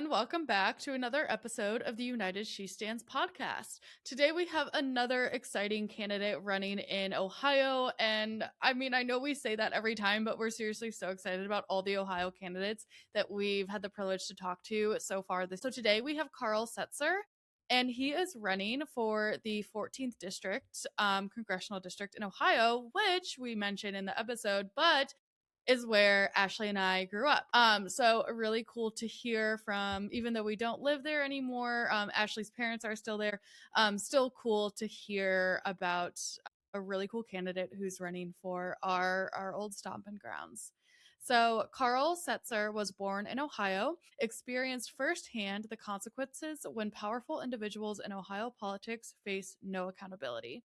everyone. Welcome back to another episode of the United She Stands podcast. Today we have another exciting candidate running in Ohio. And I mean, I know we say that every time, but we're seriously so excited about all the Ohio candidates that we've had the privilege to talk to so far. So today we have Carl Setzer, and he is running for the 14th district, Congressional district in Ohio, which we mentioned in the episode, but is where Ashley and I grew up. So really cool to hear from, even though we don't live there anymore. Ashley's parents are still there. Still cool to hear about a really cool candidate who's running for our old stomping grounds. So Carl Setzer was born in Ohio, experienced firsthand the consequences when powerful individuals in Ohio politics face no accountability.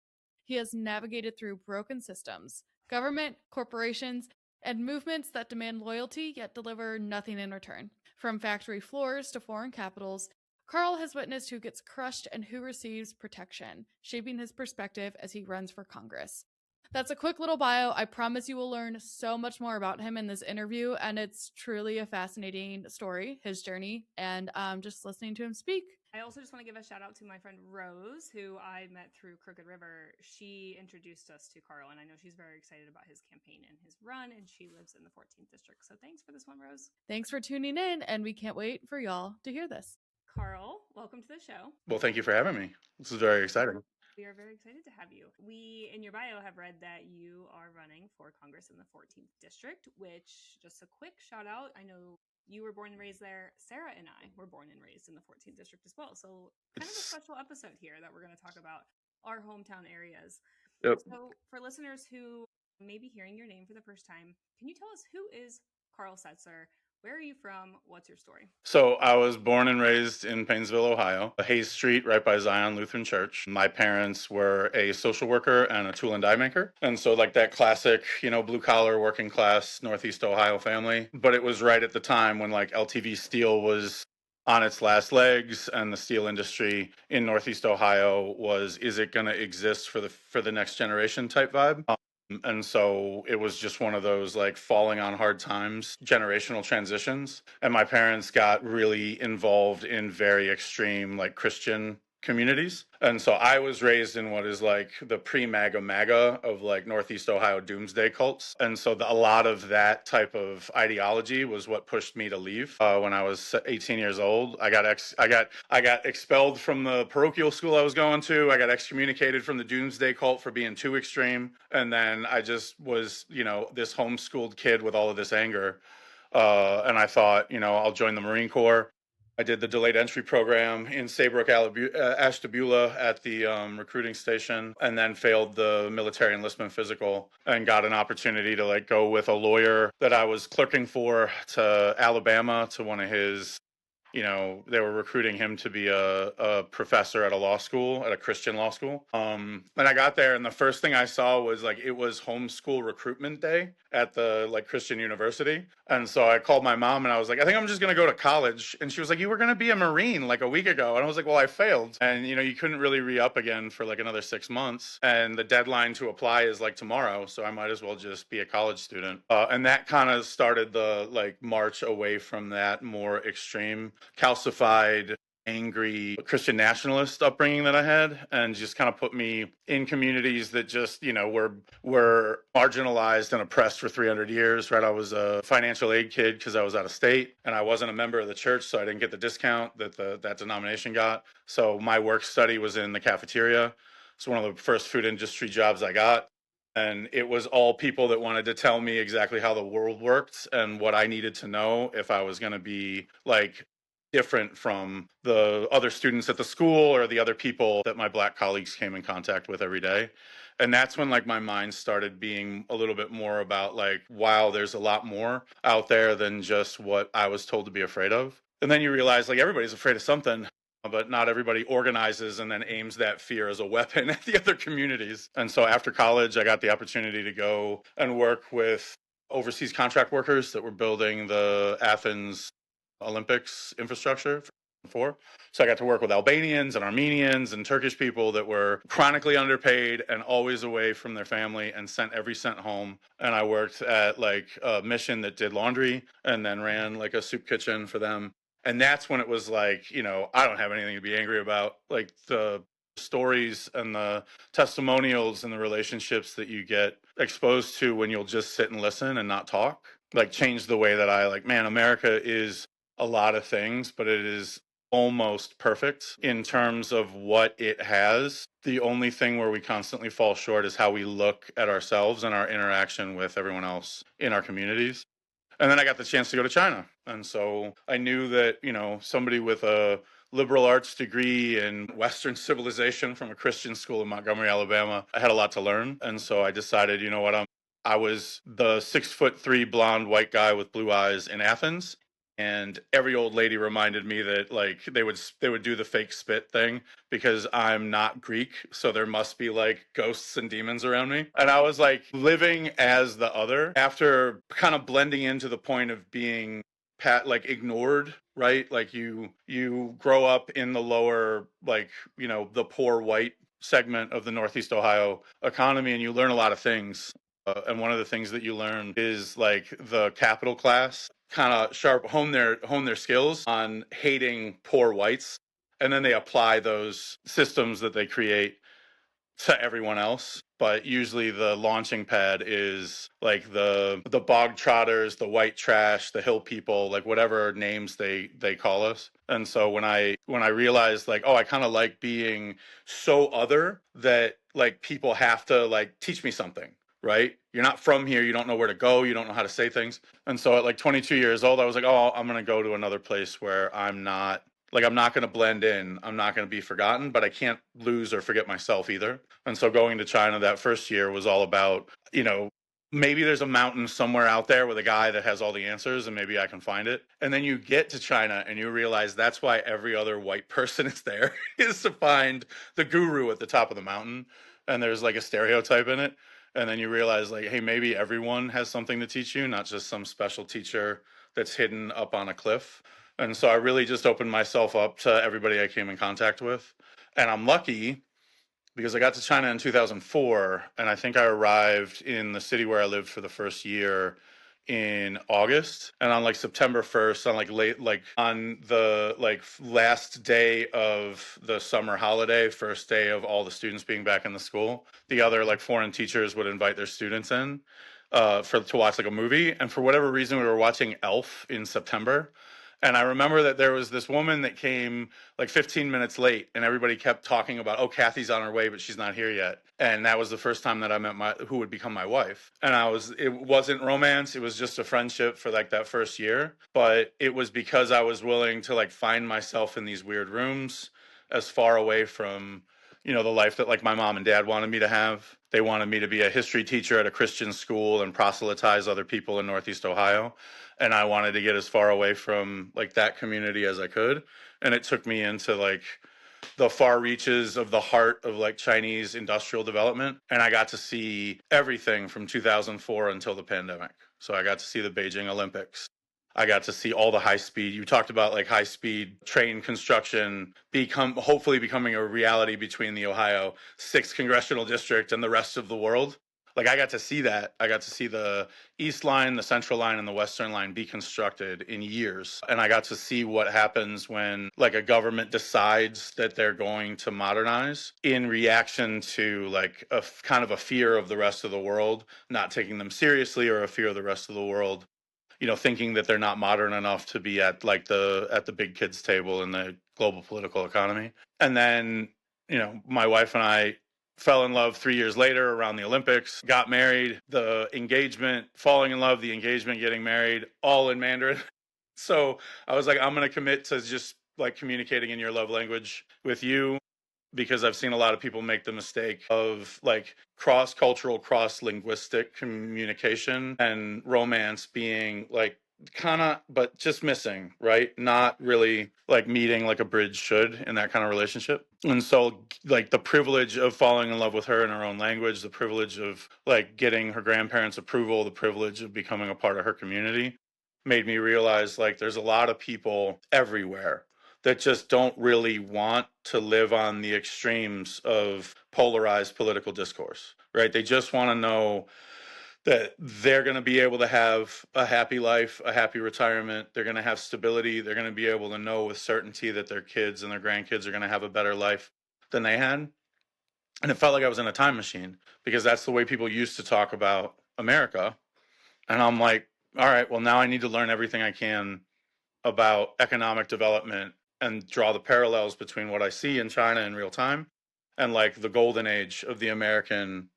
He has navigated through broken systems, government, corporations, and movements that demand loyalty yet deliver nothing in return. From factory floors to foreign capitals, Carl has witnessed who gets crushed and who receives protection, shaping his perspective as he runs for Congress. That's a quick little bio. I promise you will learn so much more about him in this interview, and it's truly a fascinating story, his journey, and just listening to him speak. I also just want to give a shout out to my friend Rose, who I met through Crooked River. She introduced us to Carl, and I know she's very excited about his campaign and his run, and she lives in the 14th district. So thanks for this one, Rose. Thanks for tuning in, and we can't wait for y'all to hear this. Carl, welcome to the show. Well, thank you for having me. This is very exciting. We are very excited to have you. We, in your bio, have read that you are running for Congress in the 14th district, which, just a quick shout out, I know you were born and raised there. Sarah and I were born and raised in the 14th district as well. So kind of a special episode here that we're going to talk about our hometown areas. Yep. So for listeners who may be hearing your name for the first time, can you tell us who is Carl Setzer? Where are you from? What's your story? So I was born and raised in Painesville, Ohio, Hayes Street, right by Zion Lutheran Church. My parents were a social worker and a tool and die maker. And so like that classic, blue collar working class Northeast Ohio family. But it was right at the time when like LTV steel was on its last legs, and the steel industry in Northeast Ohio was, is it going to exist for the next generation type vibe? And so it was just one of those like falling on hard times, generational transitions. And my parents got really involved in very extreme like Christian communities. And so I was raised in what is like the pre-MAGA MAGA of like Northeast Ohio doomsday cults. And so a lot of that type of ideology was what pushed me to leave. When I was 18 years old, I got expelled from the parochial school I was going to. I got excommunicated from the doomsday cult for being too extreme. And then I just was, this homeschooled kid with all of this anger. And I thought, I'll join the Marine Corps. I did the delayed entry program in Saybrook, Ashtabula at the recruiting station, and then failed the military enlistment physical and got an opportunity to like go with a lawyer that I was clerking for to Alabama to one of his, they were recruiting him to be a professor at a law school, at a Christian law school. And I got there, and the first thing I saw was like it was homeschool recruitment day at the like Christian university. And so I called my mom and I was like, I think I'm just going to go to college. And she was like, you were going to be a Marine like a week ago. And I was like, well, I failed. And, you couldn't really re-up again for like another 6 months. And the deadline to apply is like tomorrow. So I might as well just be a college student. And that kind of started the like march away from that more extreme, calcified, angry Christian nationalist upbringing that I had, and just kind of put me in communities that just, were marginalized and oppressed for 300 years, right? I was a financial aid kid because I was out of state, and I wasn't a member of the church, so I didn't get the discount that that denomination got. So my work study was in the cafeteria. It's one of the first food industry jobs I got. And it was all people that wanted to tell me exactly how the world worked and what I needed to know if I was going to be like different from the other students at the school or the other people that my Black colleagues came in contact with every day. And that's when like my mind started being a little bit more about like, wow, there's a lot more out there than just what I was told to be afraid of. And then you realize like everybody's afraid of something, but not everybody organizes and then aims that fear as a weapon at the other communities. And so after college, I got the opportunity to go and work with overseas contract workers that were building the Athens Olympics infrastructure for. So I got to work with Albanians and Armenians and Turkish people that were chronically underpaid and always away from their family and sent every cent home. And I worked at like a mission that did laundry and then ran like a soup kitchen for them. And that's when it was like, I don't have anything to be angry about. Like the stories and the testimonials and the relationships that you get exposed to when you'll just sit and listen and not talk, like change the way that I like, man, America is a lot of things, but it is almost perfect in terms of what it has. The only thing where we constantly fall short is how we look at ourselves and our interaction with everyone else in our communities. And then I got the chance to go to China. And so I knew that, somebody with a liberal arts degree in Western civilization from a Christian school in Montgomery, Alabama, I had a lot to learn. And so I decided, you know what, I was the 6'3" blonde white guy with blue eyes in Athens. And every old lady reminded me that like they would do the fake spit thing because I'm not Greek, so there must be like ghosts and demons around me. And I was like living as the other after kind of blending into the point of being like ignored, right? Like you grow up in the lower, like, the poor white segment of the Northeast Ohio economy, and you learn a lot of things. And one of the things that you learn is like the capital class kind of hone their skills on hating poor whites, and then they apply those systems that they create to everyone else. But usually the launching pad is like the bog trotters, the white trash, the hill people, like whatever names they call us. And so when I realized like, oh, I kind of like being so other that like people have to like teach me something, right? You're not from here, you don't know where to go, you don't know how to say things. And so at like 22 years old, I was like, oh, I'm going to go to another place where I'm not going to blend in. I'm not going to be forgotten, but I can't lose or forget myself either. And so going to China that first year was all about, maybe there's a mountain somewhere out there with a guy that has all the answers and maybe I can find it. And then you get to China and you realize that's why every other white person is there is to find the guru at the top of the mountain. And there's like a stereotype in it. And then you realize like, hey, maybe everyone has something to teach you, not just some special teacher that's hidden up on a cliff. And so I really just opened myself up to everybody I came in contact with. And I'm lucky because I got to China in 2004, and I think I arrived in the city where I lived for the first year in August. And on like September 1st, on like late, like on the like last day of the summer holiday, first day of all the students being back in the school, the other like foreign teachers would invite their students in to watch like a movie. And for whatever reason, we were watching Elf in September. And I remember that there was this woman that came like 15 minutes late, and everybody kept talking about, oh, Kathy's on her way, but she's not here yet. And that was the first time that I met who would become my wife. And it wasn't romance. It was just a friendship for like that first year. But it was because I was willing to like find myself in these weird rooms as far away from, the life that like my mom and dad wanted me to have. They wanted me to be a history teacher at a Christian school and proselytize other people in Northeast Ohio. And I wanted to get as far away from like that community as I could. And it took me into like the far reaches of the heart of like Chinese industrial development. And I got to see everything from 2004 until the pandemic. So I got to see the Beijing Olympics. I got to see all the high speed. You talked about like high speed train construction hopefully becoming a reality between the Ohio 6th Congressional District and the rest of the world. Like I got to see that. I got to see the East Line, the Central Line, and the Western Line be constructed in years. And I got to see what happens when like a government decides that they're going to modernize in reaction to like a kind of a fear of the rest of the world, not taking them seriously, or a fear of the rest of the world, thinking that they're not modern enough to be at the big kids table in the global political economy. And then, my wife and I fell in love 3 years later around the Olympics, got married, the engagement, falling in love, the engagement, getting married, all in Mandarin. So I was like, I'm going to commit to just like communicating in your love language with you, because I've seen a lot of people make the mistake of like cross-cultural, cross-linguistic communication and romance being like kind of, but just missing, right? Not really like meeting like a bridge should in that kind of relationship. And so like the privilege of falling in love with her in her own language, the privilege of like getting her grandparents' approval, the privilege of becoming a part of her community made me realize like there's a lot of people everywhere that just don't really want to live on the extremes of polarized political discourse, right? They just want to know that they're going to be able to have a happy life, a happy retirement. They're going to have stability. They're going to be able to know with certainty that their kids and their grandkids are going to have a better life than they had. And it felt like I was in a time machine because that's the way people used to talk about America. And I'm like, all right, well, now I need to learn everything I can about economic development and draw the parallels between what I see in China in real time and like the golden age of the American,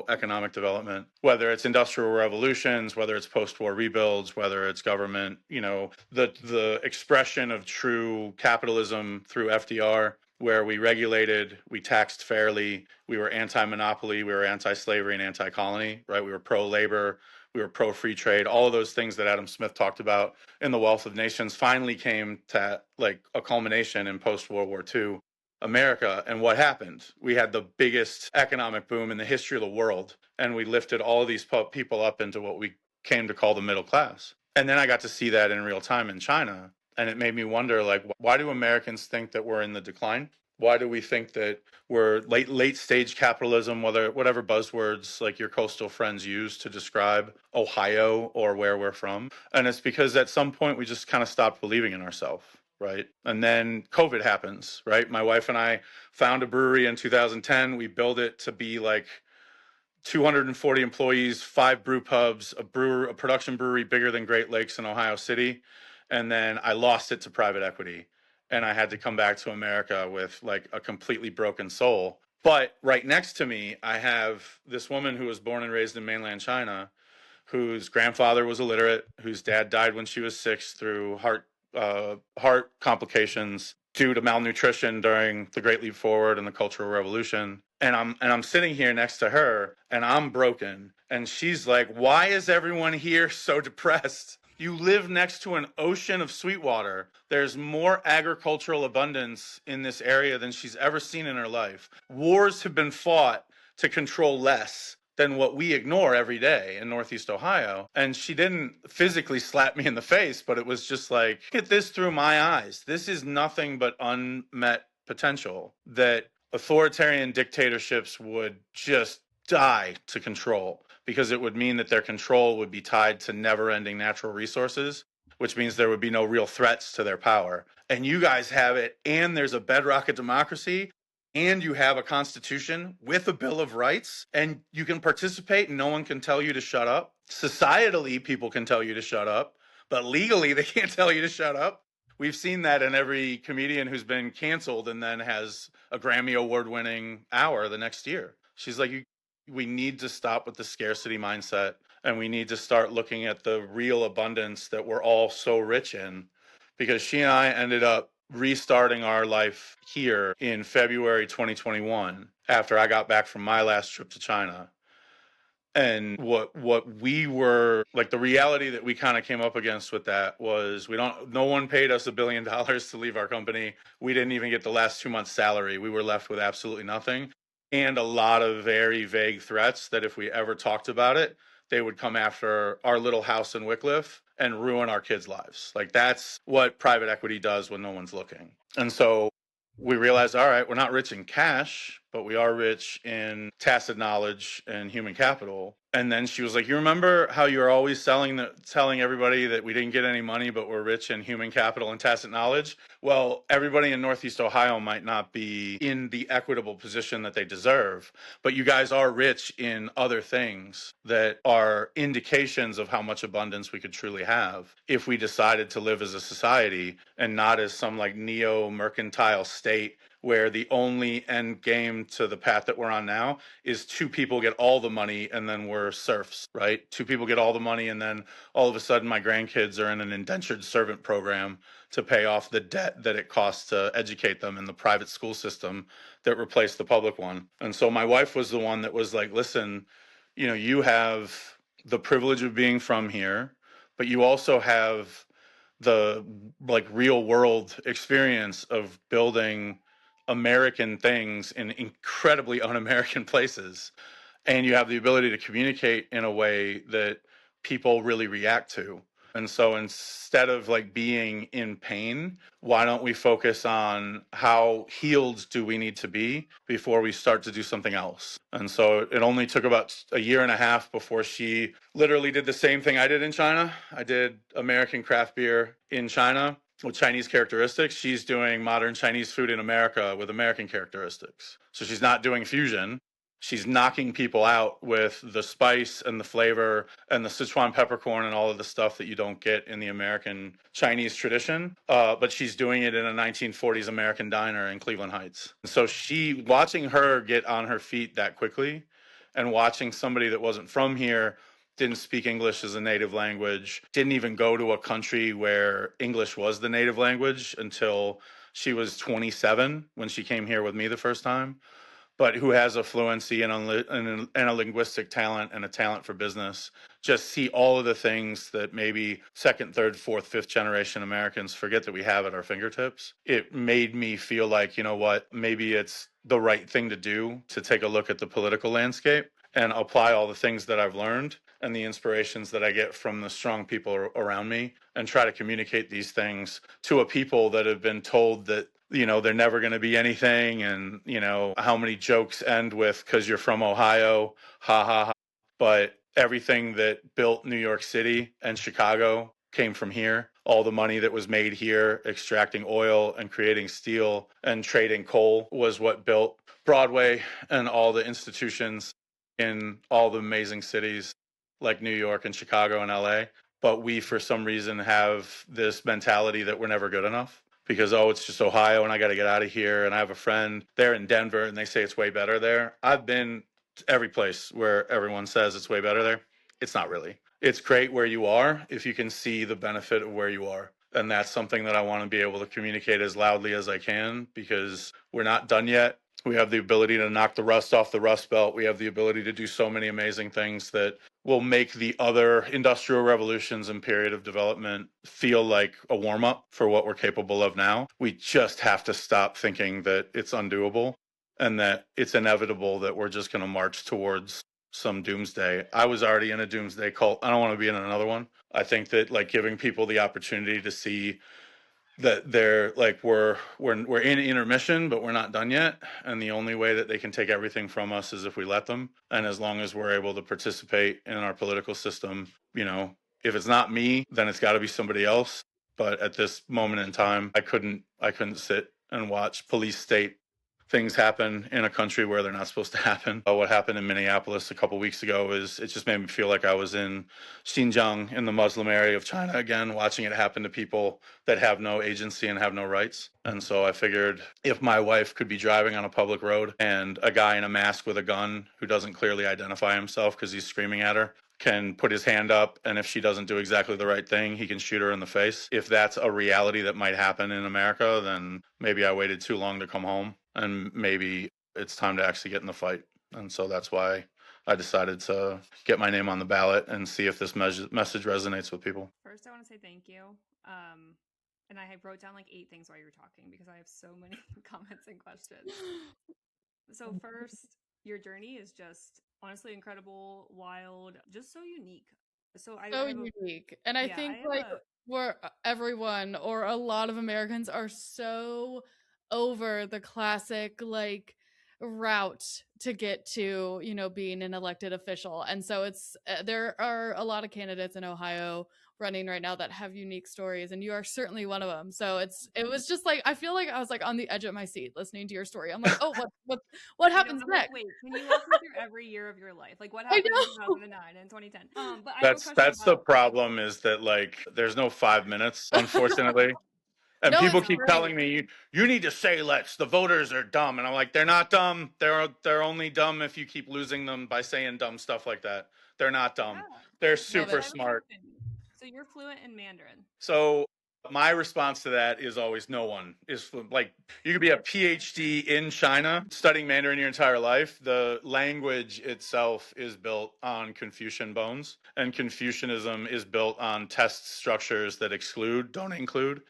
economic development, whether it's industrial revolutions, whether it's post-war rebuilds, whether it's government, the expression of true capitalism through FDR, where we regulated, we taxed fairly, we were anti-monopoly, we were anti-slavery and anti-colony, right? We were pro-labor, we were pro-free trade. All of those things that Adam Smith talked about in The Wealth of Nations finally came to like a culmination in post-World War II America. And what happened? We had the biggest economic boom in the history of the world, and we lifted all of these people up into what we came to call the middle class. And then I got to see that in real time in China, and it made me wonder, like, why do Americans think that we're in the decline? Why do we think that we're late stage capitalism, whatever buzzwords like your coastal friends use to describe Ohio or where we're from? And it's because at some point we just kind of stopped believing in ourselves, right? And then COVID happens, right? My wife and I found a brewery in 2010. We built it to be like 240 employees, 5 brew pubs, a production brewery bigger than Great Lakes in Ohio City. And then I lost it to private equity. And I had to come back to America with like a completely broken soul. But right next to me, I have this woman who was born and raised in mainland China, whose grandfather was illiterate, whose dad died when she was 6 through heart complications due to malnutrition during the Great Leap Forward and the Cultural Revolution. And I'm sitting here next to her, and I'm broken. And she's like, "Why is everyone here so depressed? You live next to an ocean of sweet water. There's more agricultural abundance in this area than she's ever seen in her life. Wars have been fought to control less than what we ignore every day in Northeast Ohio." And she didn't physically slap me in the face, but it was just like, look at this through my eyes. This is nothing but unmet potential that authoritarian dictatorships would just die to control, because it would mean that their control would be tied to never-ending natural resources, which means there would be no real threats to their power. And you guys have it, and there's a bedrock of democracy, and you have a constitution with a Bill of Rights, and you can participate and no one can tell you to shut up. Societally, people can tell you to shut up, but legally they can't tell you to shut up. We've seen that in every comedian who's been canceled and then has a Grammy award-winning hour the next year. She's like, we need to stop with the scarcity mindset, and we need to start looking at the real abundance that we're all so rich in, because she and I ended up restarting our life here in February 2021 after I got back from my last trip to China. And what we were like, the reality that we kind of came up against with that was no one paid us $1 billion to leave our company. We didn't even get the last 2 months' salary. We were left with absolutely nothing, and a lot of very vague threats that if we ever talked about it, they would come after our little house in Wycliffe and ruin our kids' lives. Like, that's what private equity does when no one's looking. And so we realized, all right, we're not rich in cash, but we are rich in tacit knowledge and human capital. And then she was like, you remember how you were always telling everybody that we didn't get any money, but we're rich in human capital and tacit knowledge? Well, everybody in Northeast Ohio might not be in the equitable position that they deserve, but you guys are rich in other things that are indications of how much abundance we could truly have if we decided to live as a society and not as some like neo-mercantile state where the only end game to the path that we're on now is 2 people get all the money and then we're serfs, right? 2 people get all the money and then all of a sudden my grandkids are in an indentured servant program to pay off the debt that it costs to educate them in the private school system that replaced the public one. And so my wife was the one that was like, listen, you have the privilege of being from here, but you also have the like real world experience of building American things in incredibly un-American places. And you have the ability to communicate in a way that people really react to. And so instead of like being in pain, why don't we focus on how healed do we need to be before we start to do something else? And so it only took about a year and a half before she literally did the same thing I did in China. I did American craft beer in China with Chinese characteristics. She's doing modern Chinese food in America with American characteristics. So she's not doing fusion. She's knocking people out with the spice and the flavor and the Sichuan peppercorn and all of the stuff that you don't get in the American Chinese tradition. But she's doing it in a 1940s American diner in Cleveland Heights. So watching her get on her feet that quickly and watching somebody that wasn't from here, didn't speak English as a native language, didn't even go to a country where English was the native language until she was 27 when she came here with me the first time, but who has a fluency and a linguistic talent and a talent for business. Just see all of the things that maybe second, third, fourth, fifth generation Americans forget that we have at our fingertips. It made me feel like, you know what, maybe it's the right thing to do to take a look at the political landscape and apply all the things that I've learned and the inspirations that I get from the strong people around me and try to communicate these things to a people that have been told that, you know, they're never going to be anything. And, you know, how many jokes end with, because you're from Ohio, ha ha ha. But everything that built New York City and Chicago came from here. All the money that was made here, extracting oil and creating steel and trading coal, was what built Broadway and all the institutions in all the amazing cities like New York and Chicago and LA. But we, for some reason, have this mentality that we're never good enough because, oh, it's just Ohio and I got to get out of here. And I have a friend there in Denver and they say it's way better there. I've been to every place where everyone says it's way better there. It's not really. It's great where you are if you can see the benefit of where you are. And that's something that I want to be able to communicate as loudly as I can because we're not done yet. We have the ability to knock the rust off the Rust Belt. We have the ability to do so many amazing things that will make the other industrial revolutions and period of development feel like a warm up for what we're capable of now. We just have to stop thinking that it's undoable and that it's inevitable that we're just going to march towards some doomsday. I was already in a doomsday cult. I don't want to be in another one. I think that like giving people the opportunity to see that they're like we're in intermission but we're not done yet, and the only way that they can take everything from us is if we let them. And as long as we're able to participate in our political system, you know, if it's not me then it's got to be somebody else. But at this moment in time I couldn't sit and watch police state things happen in a country where they're not supposed to happen. What happened in Minneapolis a couple weeks ago is it just made me feel like I was in Xinjiang in the Muslim area of China again, watching it happen to people that have no agency and have no rights. And so I figured if my wife could be driving on a public road and a guy in a mask with a gun who doesn't clearly identify himself because he's screaming at her can put his hand up, and if she doesn't do exactly the right thing, he can shoot her in the face. If that's a reality that might happen in America, then maybe I waited too long to come home, and maybe it's time to actually get in the fight. And so that's why I decided to get my name on the ballot and see if this message resonates with people. First, I want to say thank you. And I wrote down like 8 things while you were talking because I have so many comments and questions. So first, your journey is just honestly incredible, wild, just so unique. So So unique. And I think like where everyone or a lot of Americans are so over the classic like route to get to, you know, being an elected official. And so it's there are a lot of candidates in Ohio running right now that have unique stories, and you are certainly one of them. So it was just like I feel like I was like on the edge of my seat listening to your story. I'm like, "Oh, what happens next?" Like, wait, can you walk me through every year of your life? Like what happened in 2009 and 2010? But I have a question That's the about problem is that like there's no 5 minutes, unfortunately. And No, people it's keep great. telling me you need to say let's. The voters are dumb, and I'm like, they're not dumb. They're only dumb if you keep losing them by saying dumb stuff like that. They're not dumb. Yeah. They're Love super it. smart. So you're fluent in Mandarin. So my response to that is always no one is like you could be a PhD in China studying Mandarin your entire life. The language itself is built on Confucian bones, and Confucianism is built on test structures that exclude, don't include.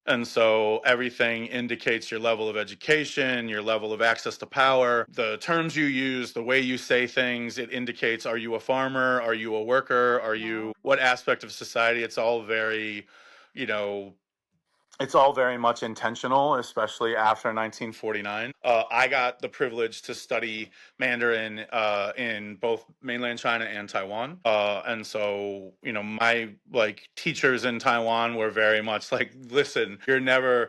And so everything indicates your level of education, your level of access to power, the terms you use, the way you say things. It indicates, are you a farmer? Are you a worker? Are you what aspect of society? It's all very, you know, it's all very much intentional, especially after 1949. I got the privilege to study Mandarin in both mainland China and Taiwan. And so, my teachers in Taiwan were very much like, listen,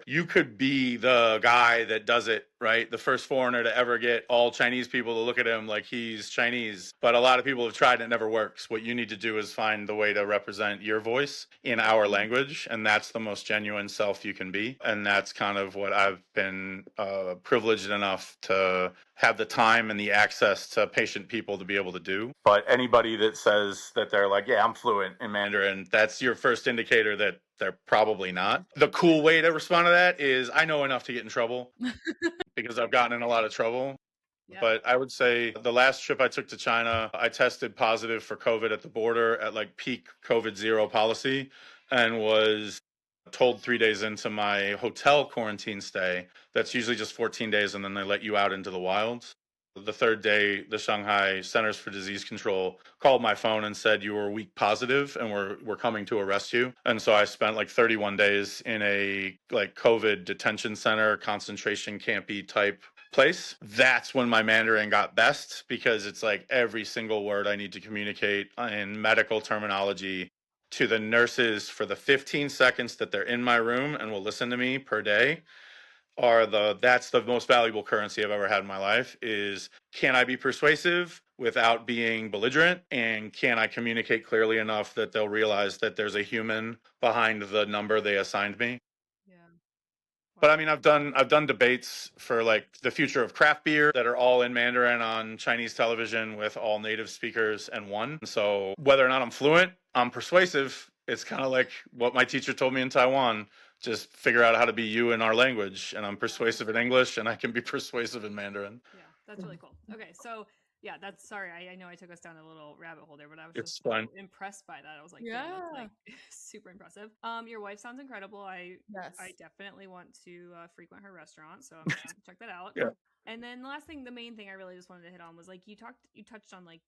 you could be the guy that does it, right? The first foreigner to ever get all Chinese people to look at him like he's Chinese. But a lot of people have tried and it never works. What you need to do is find the way to represent your voice in our language. And that's the most genuine self you can be. And that's kind of what I've been privileged enough to have the time and the access to patient people to be able to do. But anybody that says that they're like, yeah, I'm fluent in Mandarin, that's your first indicator that they're probably not. The cool way to respond to that is I know enough to get in trouble because I've gotten in a lot of trouble. Yeah. But I would say the last trip I took to China, I tested positive for COVID at the border at like peak COVID zero policy and was told 3 days into my hotel quarantine stay that's usually just 14 days and then they let you out into the wilds. The third day, the Shanghai Centers for Disease Control called my phone and said you were weak positive and we're coming to arrest you. And so I spent like 31 days in a like COVID detention center, concentration campy type place. That's when my Mandarin got best because it's like every single word I need to communicate in medical terminology to the nurses for the 15 seconds that they're in my room and will listen to me per day that's the most valuable currency I've ever had in my life is can I be persuasive without being belligerent and can I communicate clearly enough that they'll realize that there's a human behind the number they assigned me. Yeah. But I mean, I've done debates for like the future of craft beer that are all in Mandarin on Chinese television with all native speakers and won. So whether or not I'm fluent, I'm persuasive. It's kind of like what my teacher told me in Taiwan. Just figure out how to be you in our language. And I'm persuasive in English and I can be persuasive in Mandarin. Yeah, that's really cool. Okay, so yeah, sorry. I know I took us down a little rabbit hole there, but I was It's just so fine. impressed by that. I was like, Yeah. damn, that's like super impressive. Your wife sounds incredible. I Yes. definitely want to frequent her restaurant, so I'm gonna check that out. Yeah. And then the main thing I really just wanted to hit on was like you touched on like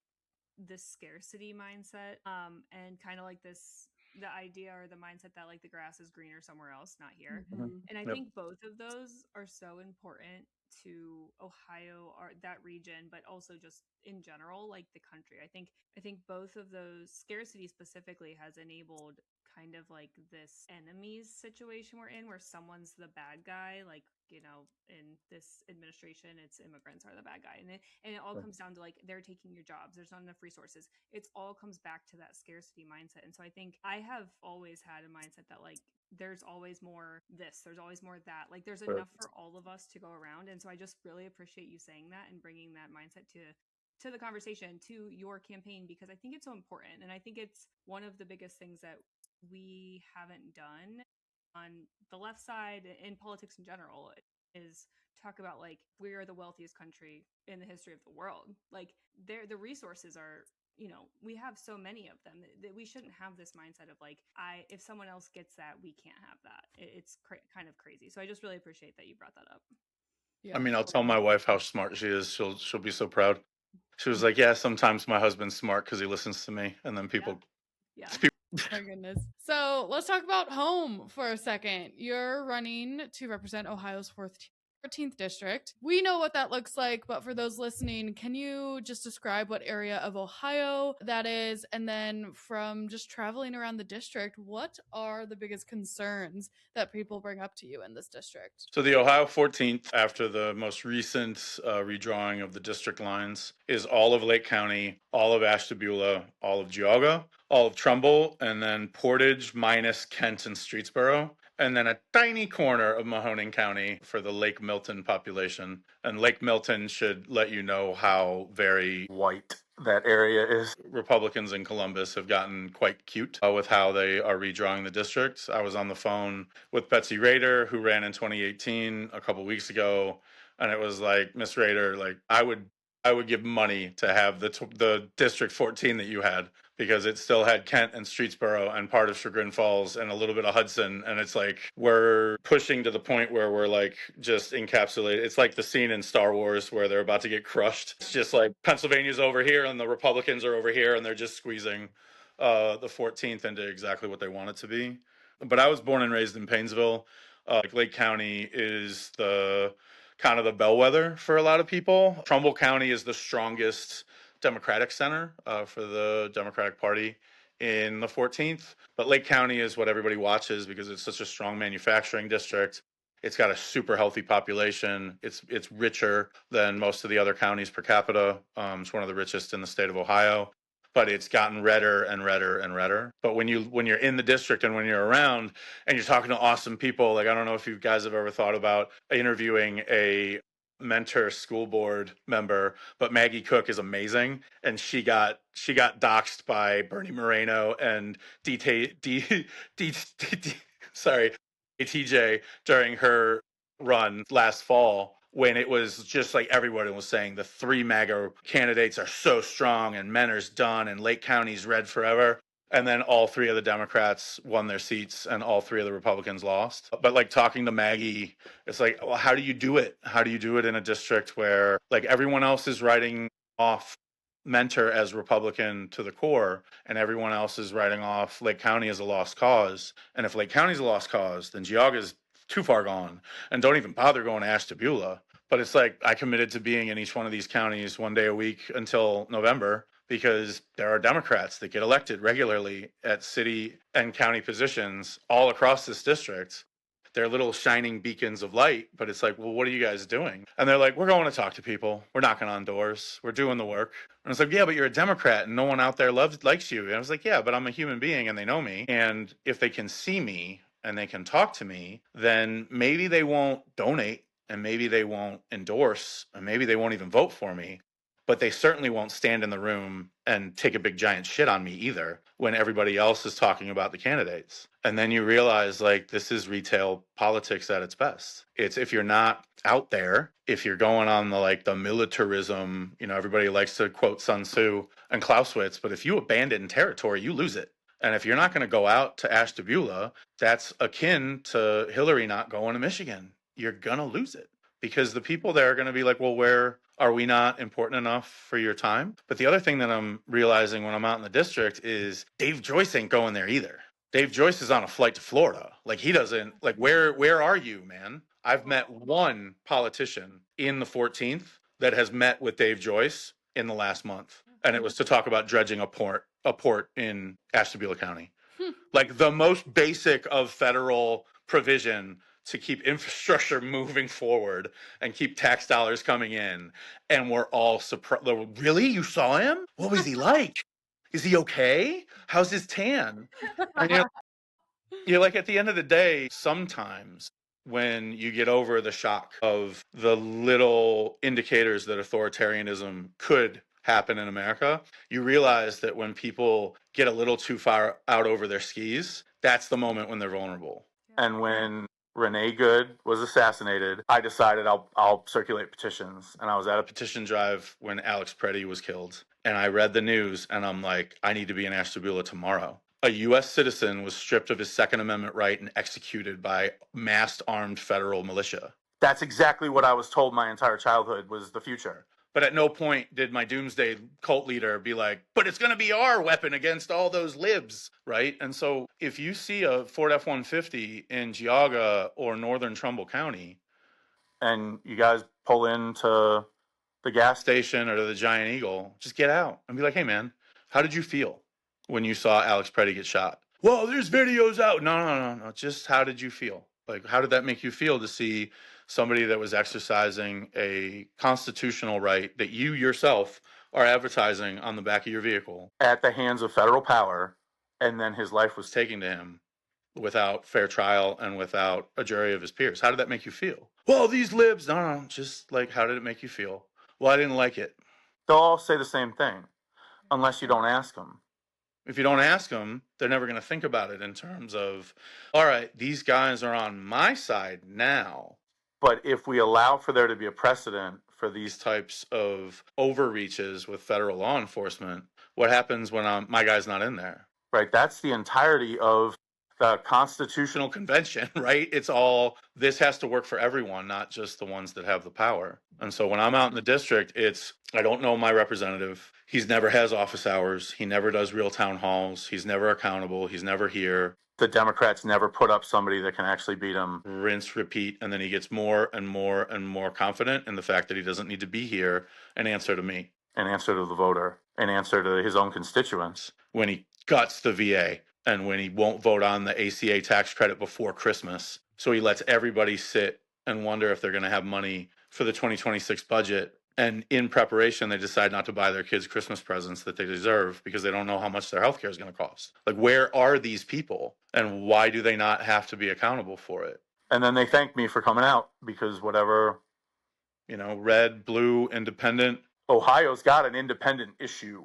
this scarcity mindset, and kind of like the idea or the mindset that like the grass is greener somewhere else, not here. Mhm. And I Yep. think both of those are so important to Ohio or that region, but also just in general, like the country. I think both of those, scarcity specifically, has enabled kind of like this enemies situation we're in where someone's the bad guy, like, in this administration it's immigrants are the bad guy, and it all comes down to like they're taking your jobs, there's not enough resources. It's all comes back to that scarcity mindset. And so I think I have always had a mindset that like there's always more this, there's always more that, like there's enough for all of us to go around. And so I just really appreciate you saying that and bringing that mindset to the conversation, to your campaign, because I think it's so important. And I think it's one of the biggest things that we haven't done on the left side in politics in general is talk about like we are the wealthiest country in the history of the world. Like the resources are, we have so many of them that we shouldn't have this mindset of like if someone else gets that, we can't have that. It's kind of crazy. So I just really appreciate that you brought that up. Yeah. I mean, I'll tell my wife how smart she is. She'll be so proud. She was like, "Yeah, sometimes my husband's smart because he listens to me." And then people, Yeah. My goodness. So let's talk about home for a second. You're running to represent Ohio's 14th district. We know what that looks like, but for those listening, can you just describe what area of Ohio that is? And then from just traveling around the district, what are the biggest concerns that people bring up to you in this district? So the Ohio 14th, after the most recent redrawing of the district lines, is all of Lake County, all of Ashtabula, all of Geauga, all of Trumbull, and then Portage minus Kent and Streetsboro, and then a tiny corner of Mahoning County for the Lake Milton population. And Lake Milton should let you know how very white that area is. Republicans in Columbus have gotten quite cute with how they are redrawing the districts. I was on the phone with Betsy Rader, who ran in 2018 a couple weeks ago, and it was like, Miss Rader, like I would give money to have the District 14 that you had, because it still had Kent and Streetsboro and part of Chagrin Falls and a little bit of Hudson. And it's like we're pushing to the point where we're like just encapsulated. It's like the scene in Star Wars where they're about to get crushed. It's just like Pennsylvania's over here and the Republicans are over here, and they're just squeezing the 14th into exactly what they want it to be. But I was born and raised in Paynesville. Lake County is the kind of the bellwether for a lot of people. Trumbull County is the strongest Democratic center for the Democratic Party in the 14th. But Lake County is what everybody watches because it's such a strong manufacturing district. It's got a super healthy population. It's richer than most of the other counties per capita. It's one of the richest in the state of Ohio. But it's gotten redder and redder and redder. But when you're in the district and when you're around and you're talking to awesome people, like I don't know if you guys have ever thought about interviewing a mentor school board member, but Maggie Cook is amazing, and she got doxxed by Bernie Moreno and sorry, ATJ during her run last fall, when it was just like everyone was saying the three MAGA candidates are so strong and Menner's done and Lake County's red forever. And then all three of the Democrats won their seats and all three of the Republicans lost. But like talking to Maggie, it's like, well, how do you do it? How do you do it in a district where like everyone else is writing off Mentor as Republican to the core and everyone else is writing off Lake County as a lost cause? And if Lake County's a lost cause, then Geauga's too far gone, and don't even bother going to Ashtabula. But it's like I committed to being in each one of these counties one day a week until November, because there are Democrats that get elected regularly at city and county positions all across this district. They're little shining beacons of light, but it's like, well, what are you guys doing? And they're like, we're going to talk to people. We're knocking on doors. We're doing the work. And it's like, yeah, but you're a Democrat and no one out there likes you. And I was like, yeah, but I'm a human being and they know me. And if they can see me and they can talk to me, then maybe they won't donate and maybe they won't endorse and maybe they won't even vote for me. But they certainly won't stand in the room and take a big giant shit on me either when everybody else is talking about the candidates. And then you realize like this is retail politics at its best. It's if you're not out there, if you're going on the militarism, everybody likes to quote Sun Tzu and Clausewitz, but if you abandon territory, you lose it. And if you're not going to go out to Ashtabula, that's akin to Hillary not going to Michigan. You're going to lose it because the people there are going to be like, well, where are we not important enough for your time? But the other thing that I'm realizing when I'm out in the district is Dave Joyce ain't going there either. Dave Joyce is on a flight to Florida. Like he doesn't, like where are you, man? I've met one politician in the 14th that has met with Dave Joyce in the last month. And it was to talk about dredging a port in Ashtabula County. Like the most basic of federal provision to keep infrastructure moving forward and keep tax dollars coming in. And we're all surprised. Really? You saw him? What was he like? Is he okay? How's his tan? And you're like, at the end of the day, sometimes when you get over the shock of the little indicators that authoritarianism could happen in America, you realize that when people get a little too far out over their skis, that's the moment when they're vulnerable. And when Renee Good was assassinated, I decided I'll circulate petitions. And I was at a petition drive when Alex Preddy was killed. And I read the news and I'm like, I need to be in Ashtabula tomorrow. A U.S. citizen was stripped of his Second Amendment right and executed by massed armed federal militia. That's exactly what I was told my entire childhood was the future. But at no point did my doomsday cult leader be like, but it's going to be our weapon against all those libs, right? And so if you see a Ford F-150 in Geauga or northern Trumbull County, and you guys pull into the gas station or the Giant Eagle, just get out and be like, hey, man, how did you feel when you saw Alex Preddy get shot? Well, there's videos out. No. Just how did you feel? Like, how did that make you feel to see somebody that was exercising a constitutional right that you yourself are advertising on the back of your vehicle at the hands of federal power, and then his life was taken to him without fair trial and without a jury of his peers? How did that make you feel? Well, these libs, no, just like, how did it make you feel? Well, I didn't like it. They'll all say the same thing, unless you don't ask them. If you don't ask them, they're never going to think about it in terms of, all right, these guys are on my side now. But if we allow for there to be a precedent for these types of overreaches with federal law enforcement, what happens when my guy's not in there? Right? That's the entirety of the Constitutional Convention, right? It's all, this has to work for everyone, not just the ones that have the power. And so when I'm out in the district, I don't know my representative. He's never has office hours. He never does real town halls. He's never accountable. He's never here. The Democrats never put up somebody that can actually beat him. Rinse, repeat, and then he gets more and more and more confident in the fact that he doesn't need to be here and answer to me, and answer to the voter, and answer to his own constituents when he guts the VA and when he won't vote on the ACA tax credit before Christmas. So he lets everybody sit and wonder if they're going to have money for the 2026 budget. And in preparation, they decide not to buy their kids Christmas presents that they deserve because they don't know how much their healthcare is going to cost. Like, where are these people and why do they not have to be accountable for it? And then they thank me for coming out because whatever, red, blue, independent, Ohio's got an independent issue,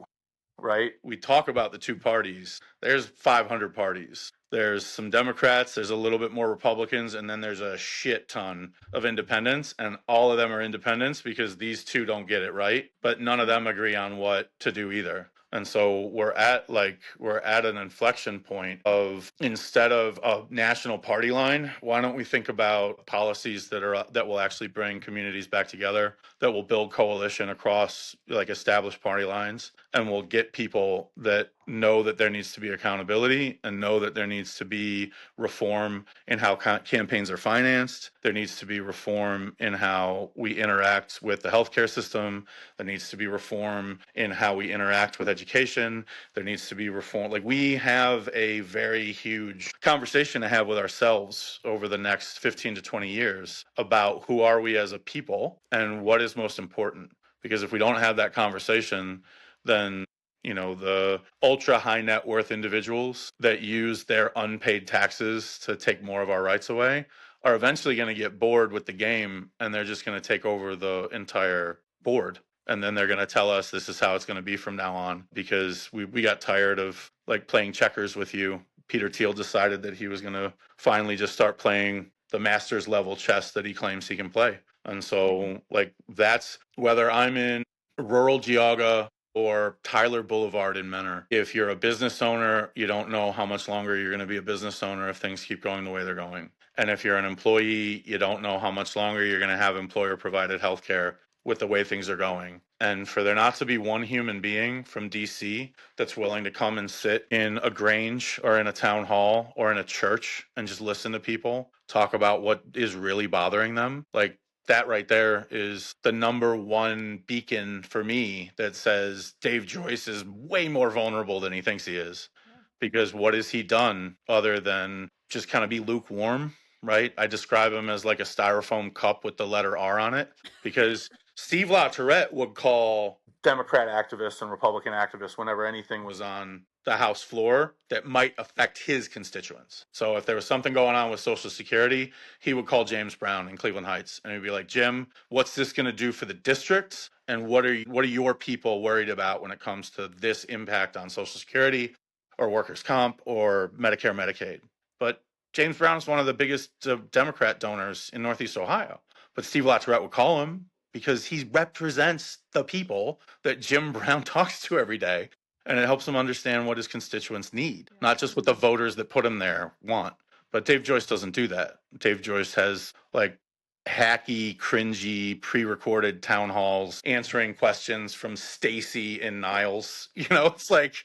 right? We talk about the two parties. There's 500 parties. There's some Democrats, there's a little bit more Republicans, and then there's a shit ton of independents, and all of them are independents because these two don't get it right, but none of them agree on what to do either. And so we're at an inflection point of, instead of a national party line, why don't we think about policies that will actually bring communities back together, that will build coalition across like established party lines, and will get people that know that there needs to be accountability and know that there needs to be reform in how campaigns are financed. There needs to be reform in how we interact with the healthcare system. There needs to be reform in how we interact with education. There needs to be reform. Like, we have a very huge conversation to have with ourselves over the next 15 to 20 years about who are we as a people and what is most important. Because if we don't have that conversation, then the ultra high net worth individuals that use their unpaid taxes to take more of our rights away are eventually going to get bored with the game, and they're just going to take over the entire board. And then they're going to tell us this is how it's going to be from now on, because we got tired of like playing checkers with you. Peter Thiel decided that he was going to finally just start playing the master's level chess that he claims he can play. And so that's whether I'm in rural Geauga or Tyler Boulevard in Menor. If you're a business owner, you don't know how much longer you're going to be a business owner if things keep going the way they're going. And if you're an employee, you don't know how much longer you're going to have employer-provided healthcare with the way things are going. And for there not to be one human being from DC that's willing to come and sit in a Grange or in a town hall or in a church and just listen to people talk about what is really bothering them, like, that right there is the number one beacon for me that says Dave Joyce is way more vulnerable than he thinks he is. Yeah. Because what has he done other than just kind of be lukewarm, right? I describe him as like a styrofoam cup with the letter R on it, because Steve LaTourette would call Democrat activists and Republican activists whenever anything was on the House floor that might affect his constituents. So if there was something going on with Social Security, he would call James Brown in Cleveland Heights and he'd be like, Jim, what's this going to do for the districts? And what are your people worried about when it comes to this impact on Social Security or workers' comp or Medicare, Medicaid? But James Brown is one of the biggest Democrat donors in Northeast Ohio. But Steve LaTourette would call him because he represents the people that Jim Brown talks to every day. And it helps him understand what his constituents need, not just what the voters that put him there want. But Dave Joyce doesn't do that. Dave Joyce has like hacky, cringy, pre-recorded town halls answering questions from Stacy and Niles. It's like,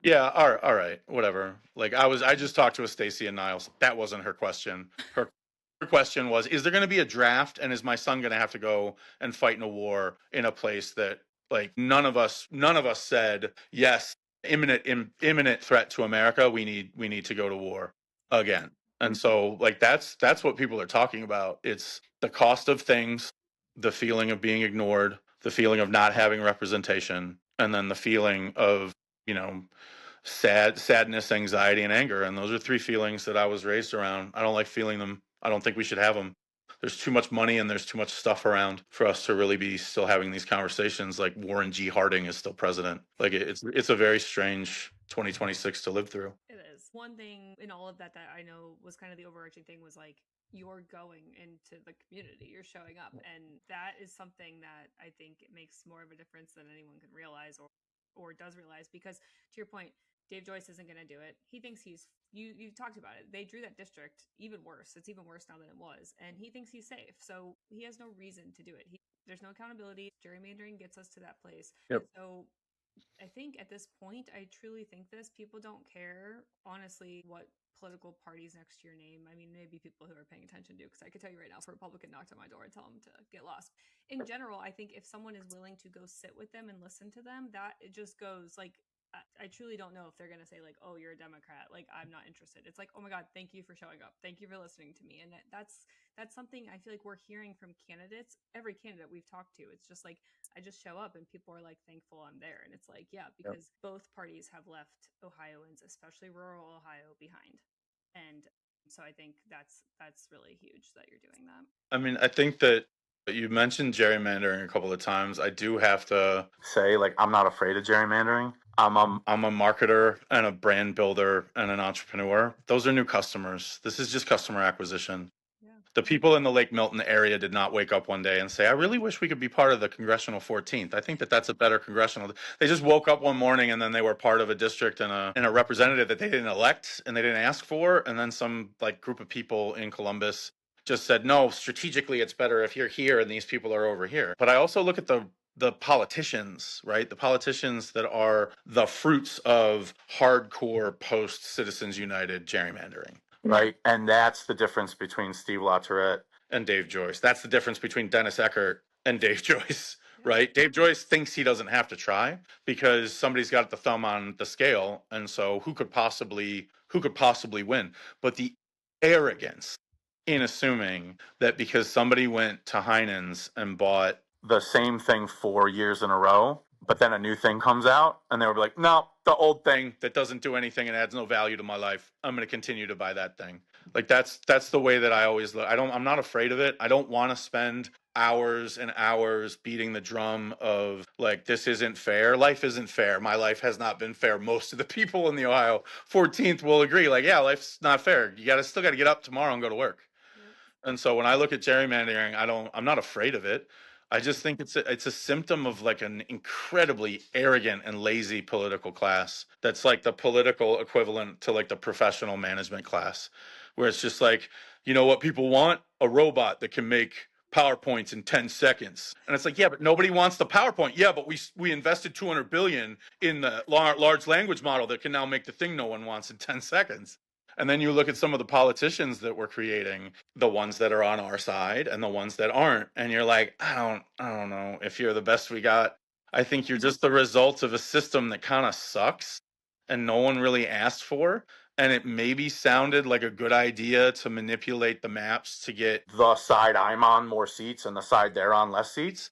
yeah, all right, whatever. Like I just talked to a Stacy and Niles. That wasn't her question. Her question was, is there going to be a draft, and is my son going to have to go and fight in a war in a place that, like, none of us said yes, imminent threat to America, we need to go to war again. And so like that's what people are talking about. It's the cost of things, the feeling of being ignored, the feeling of not having representation, and then the feeling of sadness, anxiety, and anger. And those are three feelings that I was raised around. I don't like feeling them. I don't think we should have them. There's too much money and there's too much stuff around for us to really be still having these conversations like Warren G. Harding is still president. Like it's a very strange 2026 to live through. It is. One thing in all of that I know was kind of the overarching thing was like, you're going into the community, you're showing up. And that is something that I think it makes more of a difference than anyone can realize or does realize. Because to your point, Dave Joyce isn't going to do it. He thinks you talked about it. They drew that district even worse. It's even worse now than it was. And he thinks he's safe. So he has no reason to do it. There's no accountability. Gerrymandering gets us to that place. Yep. So I think at this point, I truly think this. People don't care, honestly, what political parties next to your name. I mean, maybe people who are paying attention do, because I could tell you right now, if a Republican knocked on my door and tell them to get lost. In general, I think if someone is willing to go sit with them and listen to them, that it just goes like, I truly don't know if they're going to say like, oh, you're a Democrat. Like, I'm not interested. It's like, oh my God, thank you for showing up. Thank you for listening to me. And that's something I feel like we're hearing from candidates. Every candidate we've talked to, it's just like, I just show up and people are like thankful I'm there. And it's like, yeah, because both parties have left Ohioans, especially rural Ohio, behind. And so I think that's really huge that you're doing that. I mean, I think that you mentioned gerrymandering a couple of times. I do have to say, like, I'm not afraid of gerrymandering. I'm a marketer and a brand builder and an entrepreneur. Those are new customers. This is just customer acquisition. The people in the Lake Milton area did not wake up one day and say, I really wish we could be part of the Congressional 14th. I think that that's a better congressional. They just woke up one morning and then they were part of a district and a representative that they didn't elect and they didn't ask for. And then some like group of people in Columbus just said, no, strategically, it's better if you're here and these people are over here. But I also look at the politicians, right? The politicians that are the fruits of hardcore post Citizens United gerrymandering. Right. And that's the difference between Steve LaTourette and Dave Joyce. That's the difference between Dennis Eckert and Dave Joyce. Right. Dave Joyce thinks he doesn't have to try because somebody's got the thumb on the scale. And so who could possibly win? But the arrogance in assuming that because somebody went to Heinen's and bought the same thing 4 years in a row, but then a new thing comes out and they were like, no, the old thing that doesn't do anything and adds no value to my life, I'm going to continue to buy that thing. Like that's the way that I always look. I'm not afraid of it. I don't want to spend hours and hours beating the drum of like, this isn't fair. Life isn't fair. My life has not been fair. Most of the people in the Ohio 14th will agree. Like, yeah, life's not fair. You still got to get up tomorrow and go to work. And so when I look at gerrymandering, I'm not afraid of it. I just think it's a symptom of like an incredibly arrogant and lazy political class. That's like the political equivalent to like the professional management class, where it's just like, you know what people want? A robot that can make PowerPoints in 10 seconds. And it's like, yeah, but nobody wants the PowerPoint. Yeah, but we invested 200 billion in the large language model that can now make the thing no one wants in 10 seconds. And then you look at some of the politicians that we're creating, the ones that are on our side and the ones that aren't, and you're like, I don't know if you're the best we got. I think you're just the result of a system that kind of sucks and no one really asked for. And it maybe sounded like a good idea to manipulate the maps to get the side I'm on more seats and the side they're on less seats.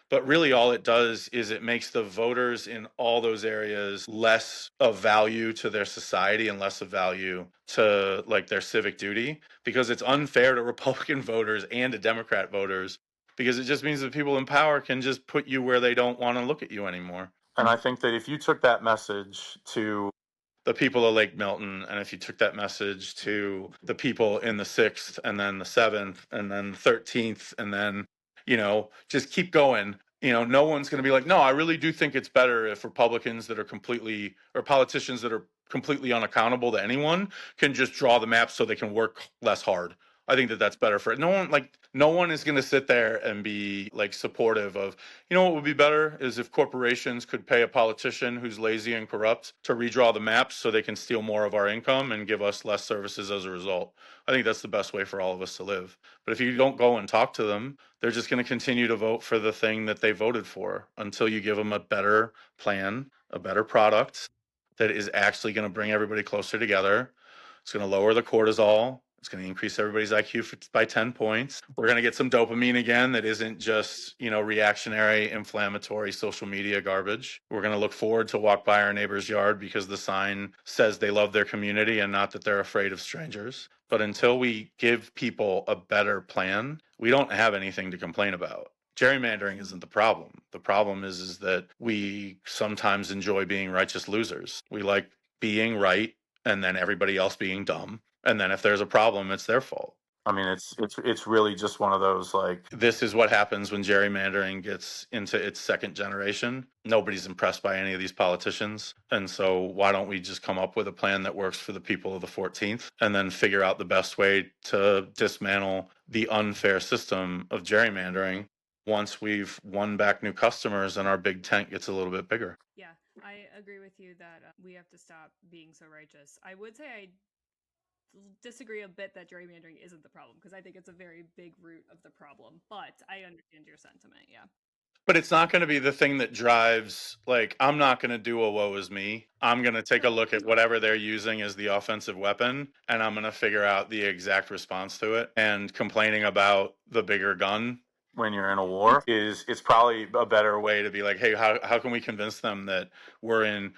But really, all it does is it makes the voters in all those areas less of value to their society and less of value to like their civic duty, because it's unfair to Republican voters and to Democrat voters, because it just means that people in power can just put you where they don't want to look at you anymore. And I think that if you took that message to the people of Lake Milton, and if you took that message to the people in the 6th and then the 7th and then the 13th and then just keep going. No one's going to be like, no, I really do think it's better if Republicans that are completely, or politicians that are completely unaccountable to anyone, can just draw the maps so they can work less hard. I think that that's better for it. No one is going to sit there and be like supportive of, what would be better is if corporations could pay a politician who's lazy and corrupt to redraw the maps so they can steal more of our income and give us less services as a result. I think that's the best way for all of us to live. But if you don't go and talk to them, they're just going to continue to vote for the thing that they voted for until you give them a better plan, a better product that is actually going to bring everybody closer together. It's going to lower the cortisol. It's going to increase everybody's IQ by 10 points. We're going to get some dopamine again that isn't just, reactionary, inflammatory social media garbage. We're going to look forward to walk by our neighbor's yard because the sign says they love their community and not that they're afraid of strangers. But until we give people a better plan, we don't have anything to complain about. Gerrymandering isn't the problem. The problem is that we sometimes enjoy being righteous losers. We like being right and then everybody else being dumb. And then if there's a problem, it's their fault. I mean, it's really just one of those, like, this is what happens when gerrymandering gets into its second generation. Nobody's impressed by any of these politicians. And so why don't we just come up with a plan that works for the people of the 14th and then figure out the best way to dismantle the unfair system of gerrymandering once we've won back new customers and our big tent gets a little bit bigger. Yeah, I agree with you that we have to stop being so righteous. I would say I disagree a bit that gerrymandering isn't the problem, because I think it's a very big root of the problem, but I understand your sentiment. Yeah. But it's not going to be the thing that drives, like, I'm not going to do a woe is me. I'm going to take a look at whatever they're using as the offensive weapon, and I'm going to figure out the exact response to it. And complaining about the bigger gun when you're in a war it's probably a better way to be like, hey, how can we convince them that we're in,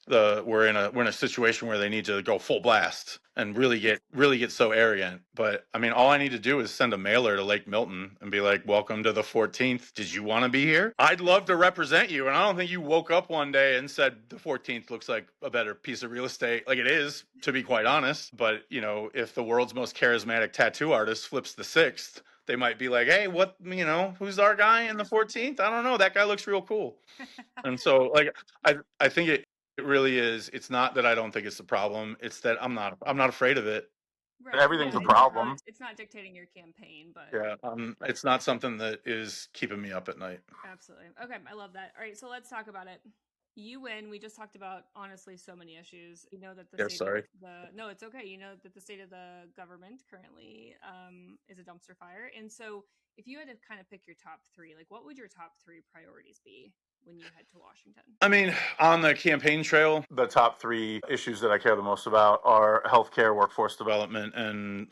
we're in a situation where they need to go full blast and really get so arrogant. But I mean, all I need to do is send a mailer to Lake Milton and be like, welcome to the 14th. Did you want to be here? I'd love to represent you. And I don't think you woke up one day and said the 14th looks like a better piece of real estate. Like, it is, to be quite honest. But if the world's most charismatic tattoo artist flips the 6th, they might be like, hey, who's our guy in the 14th? I don't know. That guy looks real cool. And so, like, I think it really is. It's not that I don't think it's a problem. It's that I'm not afraid of it. Right. Everything's a problem. It's not dictating your campaign, but yeah, it's not something that is keeping me up at night. Absolutely. Okay, I love that. All right, so let's talk about it. You win. We just talked about, honestly, so many issues. You know that the no, it's okay. You know that the state of the government currently is a dumpster fire. And so if you had to kind of pick your top 3, like, what would your top 3 priorities be when you head to Washington? I mean, on the campaign trail, the top 3 issues that I care the most about are healthcare, workforce development, and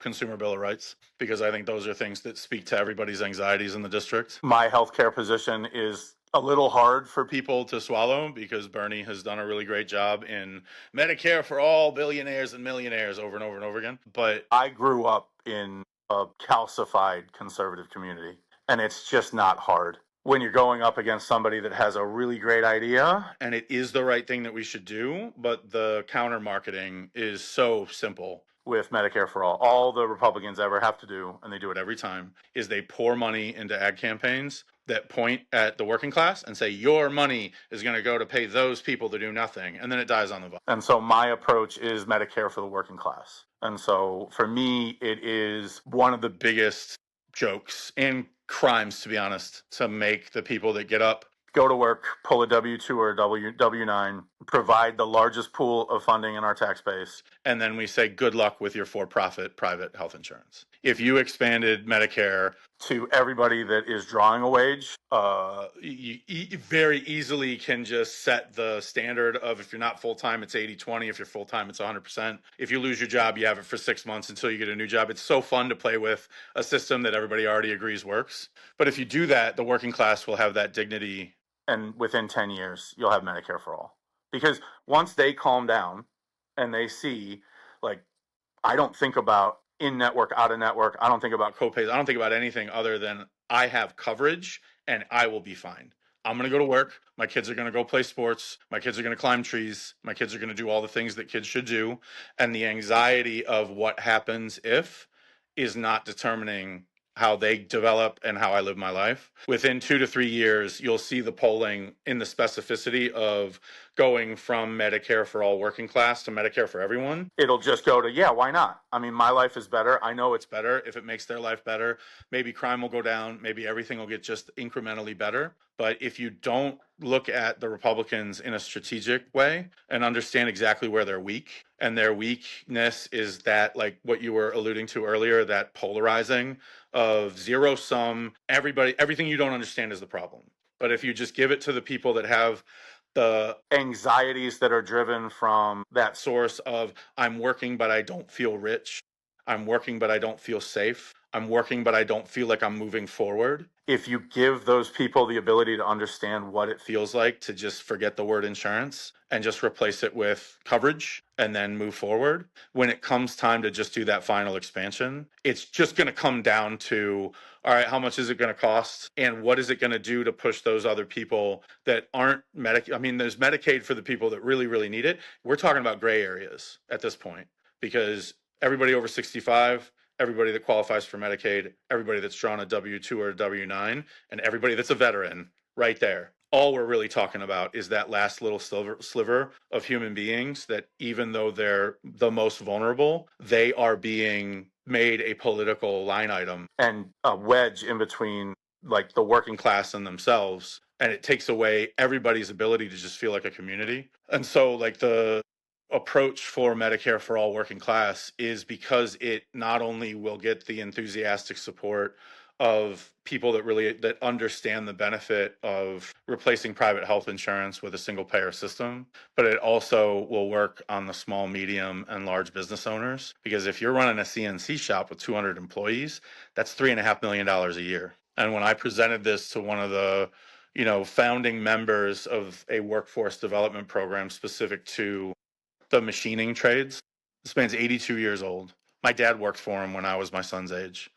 consumer bill of rights, because I think those are things that speak to everybody's anxieties in the district. My healthcare position is a little hard for people to swallow because Bernie has done a really great job in Medicare for all billionaires and millionaires over and over and over again. But I grew up in a calcified conservative community, and it's just not hard when you're going up against somebody that has a really great idea and it is the right thing that we should do, but the counter marketing is so simple. With Medicare for all the Republicans ever have to do, and they do it every time, is they pour money into ad campaigns that point at the working class and say, your money is going to go to pay those people to do nothing. And then it dies on the vine. And so my approach is Medicare for the working class. And so for me, it is one of the biggest jokes and crimes, to be honest, to make the people that get up, go to work, pull a W-2 or a W-9, provide the largest pool of funding in our tax base, and then we say, good luck with your for-profit private health insurance. If you expanded Medicare to everybody that is drawing a wage, you very easily can just set the standard of, if you're not full-time, it's 80-20. If you're full-time, it's 100%. If you lose your job, you have it for 6 months until you get a new job. It's so fun to play with a system that everybody already agrees works. But if you do that, the working class will have that dignity. And within 10 years, you'll have Medicare for all. Because once they calm down and they see, like, I don't think about in-network, out-of-network. I don't think about copays. I don't think about anything other than I have coverage and I will be fine. I'm going to go to work. My kids are going to go play sports. My kids are going to climb trees. My kids are going to do all the things that kids should do. And the anxiety of what happens if is not determining how they develop and how I live my life. Within 2 to 3 years, you'll see the polling in the specificity of going from Medicare for all working class to Medicare for everyone. It'll just go to, yeah, why not? I mean, my life is better. I know it's better. If it makes their life better, maybe crime will go down. Maybe everything will get just incrementally better. But if you don't look at the Republicans in a strategic way and understand exactly where they're weak, and their weakness is that, like what you were alluding to earlier, that polarizing of zero sum, everything you don't understand is the problem. But if you just give it to the people that have the anxieties that are driven from that source of, I'm working, but I don't feel rich. I'm working, but I don't feel safe. I'm working, but I don't feel like I'm moving forward. If you give those people the ability to understand what it feels like to just forget the word insurance and just replace it with coverage and then move forward, when it comes time to just do that final expansion, it's just going to come down to, all right, how much is it going to cost? And what is it going to do to push those other people that aren't Medicaid? I mean, there's Medicaid for the people that really, really need it. We're talking about gray areas at this point, because everybody over 65, everybody that qualifies for Medicaid, everybody that's drawn a W-2 or a W-9, and everybody that's a veteran right there. All we're really talking about is that last little sliver of human beings that, even though they're the most vulnerable, they are being made a political line item and a wedge in between like the working class and themselves. And it takes away everybody's ability to just feel like a community. And so like the approach for Medicare for all working class is because it not only will get the enthusiastic support of people that understand the benefit of replacing private health insurance with a single payer system, but it also will work on the small, medium, and large business owners. Because if you're running a CNC shop with 200 employees, that's $3.5 million a year. And when I presented this to one of the founding members of a workforce development program specific to the machining trades, this man's 82 years old. My dad worked for him when I was my son's age.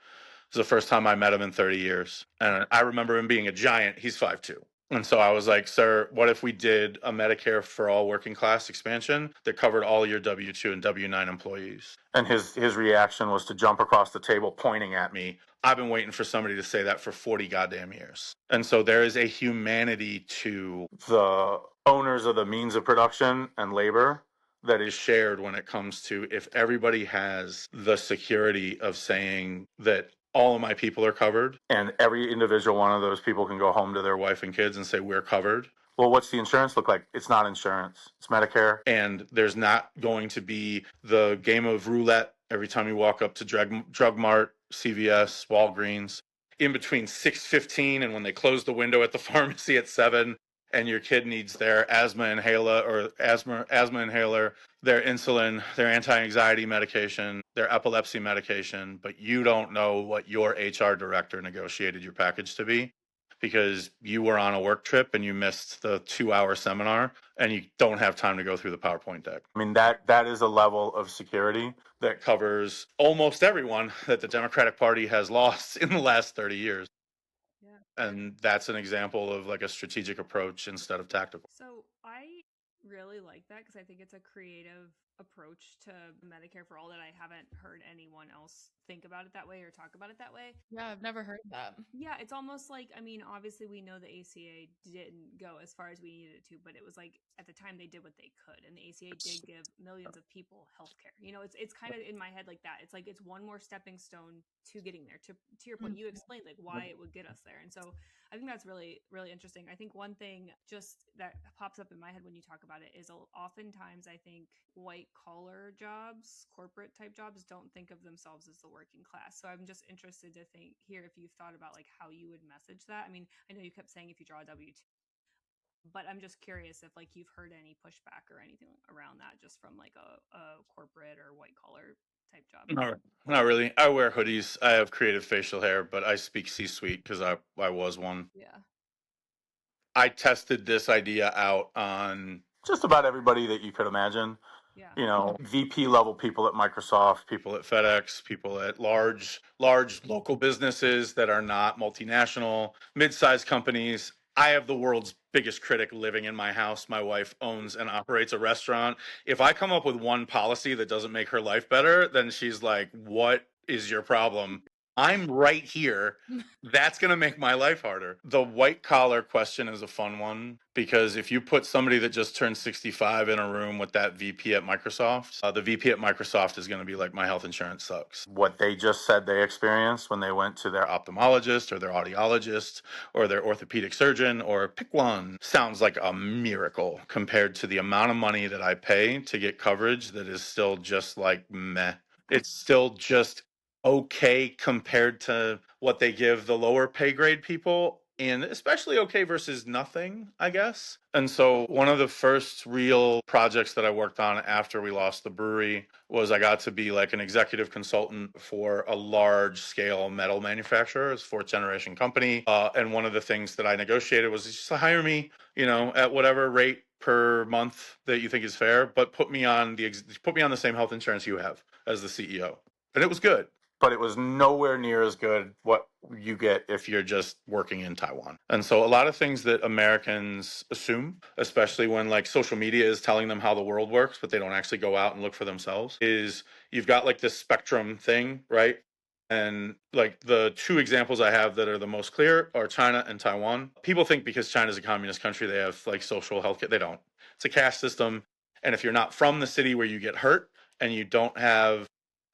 It was the first time I met him in 30 years. And I remember him being a giant. He's 5'2". And so I was like, sir, what if we did a Medicare for all working class expansion that covered all your W-2 and W-9 employees? And his reaction was to jump across the table, pointing at me. I've been waiting for somebody to say that for 40 goddamn years. And so there is a humanity to the owners of the means of production and labor that is shared when it comes to, if everybody has the security of saying that all of my people are covered and every individual one of those people can go home to their wife and kids and say, we're covered. Well, what's the insurance look like? It's not insurance. It's Medicare. And there's not going to be the game of roulette every time you walk up to Drug Mart, CVS, Walgreens, in between 6:15 and when they close the window at the pharmacy at 7, and your kid needs their asthma inhaler, their insulin, their anti-anxiety medication, their epilepsy medication, but you don't know what your HR director negotiated your package to be because you were on a work trip and you missed the 2-hour seminar and you don't have time to go through the PowerPoint deck. I mean, that is a level of security that covers almost everyone that the Democratic Party has lost in the last 30 years. Yeah. And that's an example of like a strategic approach instead of tactical. So I really like that because I think it's a creative approach to Medicare for all that I haven't heard anyone else think about it that way or talk about it that way. Yeah, I've never heard that. Yeah, it's almost like, I mean, obviously we know the ACA didn't go as far as we needed it to, but it was like at the time they did what they could, and the ACA did give millions of people healthcare. It's kind of in my head like that. It's like it's one more stepping stone to getting there. To your point, you explained like why it would get us there, and so I think that's really, really interesting. I think one thing just that pops up in my head when you talk about it is oftentimes I think white collar jobs, corporate type jobs, don't think of themselves as the working class. So I'm just interested to hear if you've thought about like how you would message that. I mean, I know you kept saying if you draw a W-2, but I'm just curious if like you've heard any pushback or anything around that just from like a corporate or white collar type job. Not really. I wear hoodies. I have creative facial hair, but I speak C-suite because I was one. Yeah. I tested this idea out on just about everybody that you could imagine. Yeah. VP level people at Microsoft, people at FedEx, people at large local businesses that are not multinational, mid-sized companies. I have the world's biggest critic living in my house. My wife owns and operates a restaurant. If I come up with one policy that doesn't make her life better, then she's like, what is your problem? I'm right here. That's going to make my life harder. The white collar question is a fun one because if you put somebody that just turned 65 in a room with that VP at Microsoft, the VP at Microsoft is going to be like, my health insurance sucks. What they just said they experienced when they went to their ophthalmologist or their audiologist or their orthopedic surgeon or pick one sounds like a miracle compared to the amount of money that I pay to get coverage that is still just like meh. It's still just okay compared to what they give the lower pay grade people, and especially okay versus nothing, I guess. And so one of the first real projects that I worked on after we lost the brewery was I got to be like an executive consultant for a large scale metal manufacturer. It's a 4th generation company. And one of the things that I negotiated was just to hire me, at whatever rate per month that you think is fair, but put me on the same health insurance you have as the CEO. And it was good. But it was nowhere near as good you get if you're just working in Taiwan. And so a lot of things that Americans assume, especially when like social media is telling them how the world works, but they don't actually go out and look for themselves, is you've got like this spectrum thing, right? And like the two examples I have that are the most clear are China and Taiwan. People think because China's a communist country, they have like social health care. They don't. It's a caste system. And if you're not from the city where you get hurt and you don't have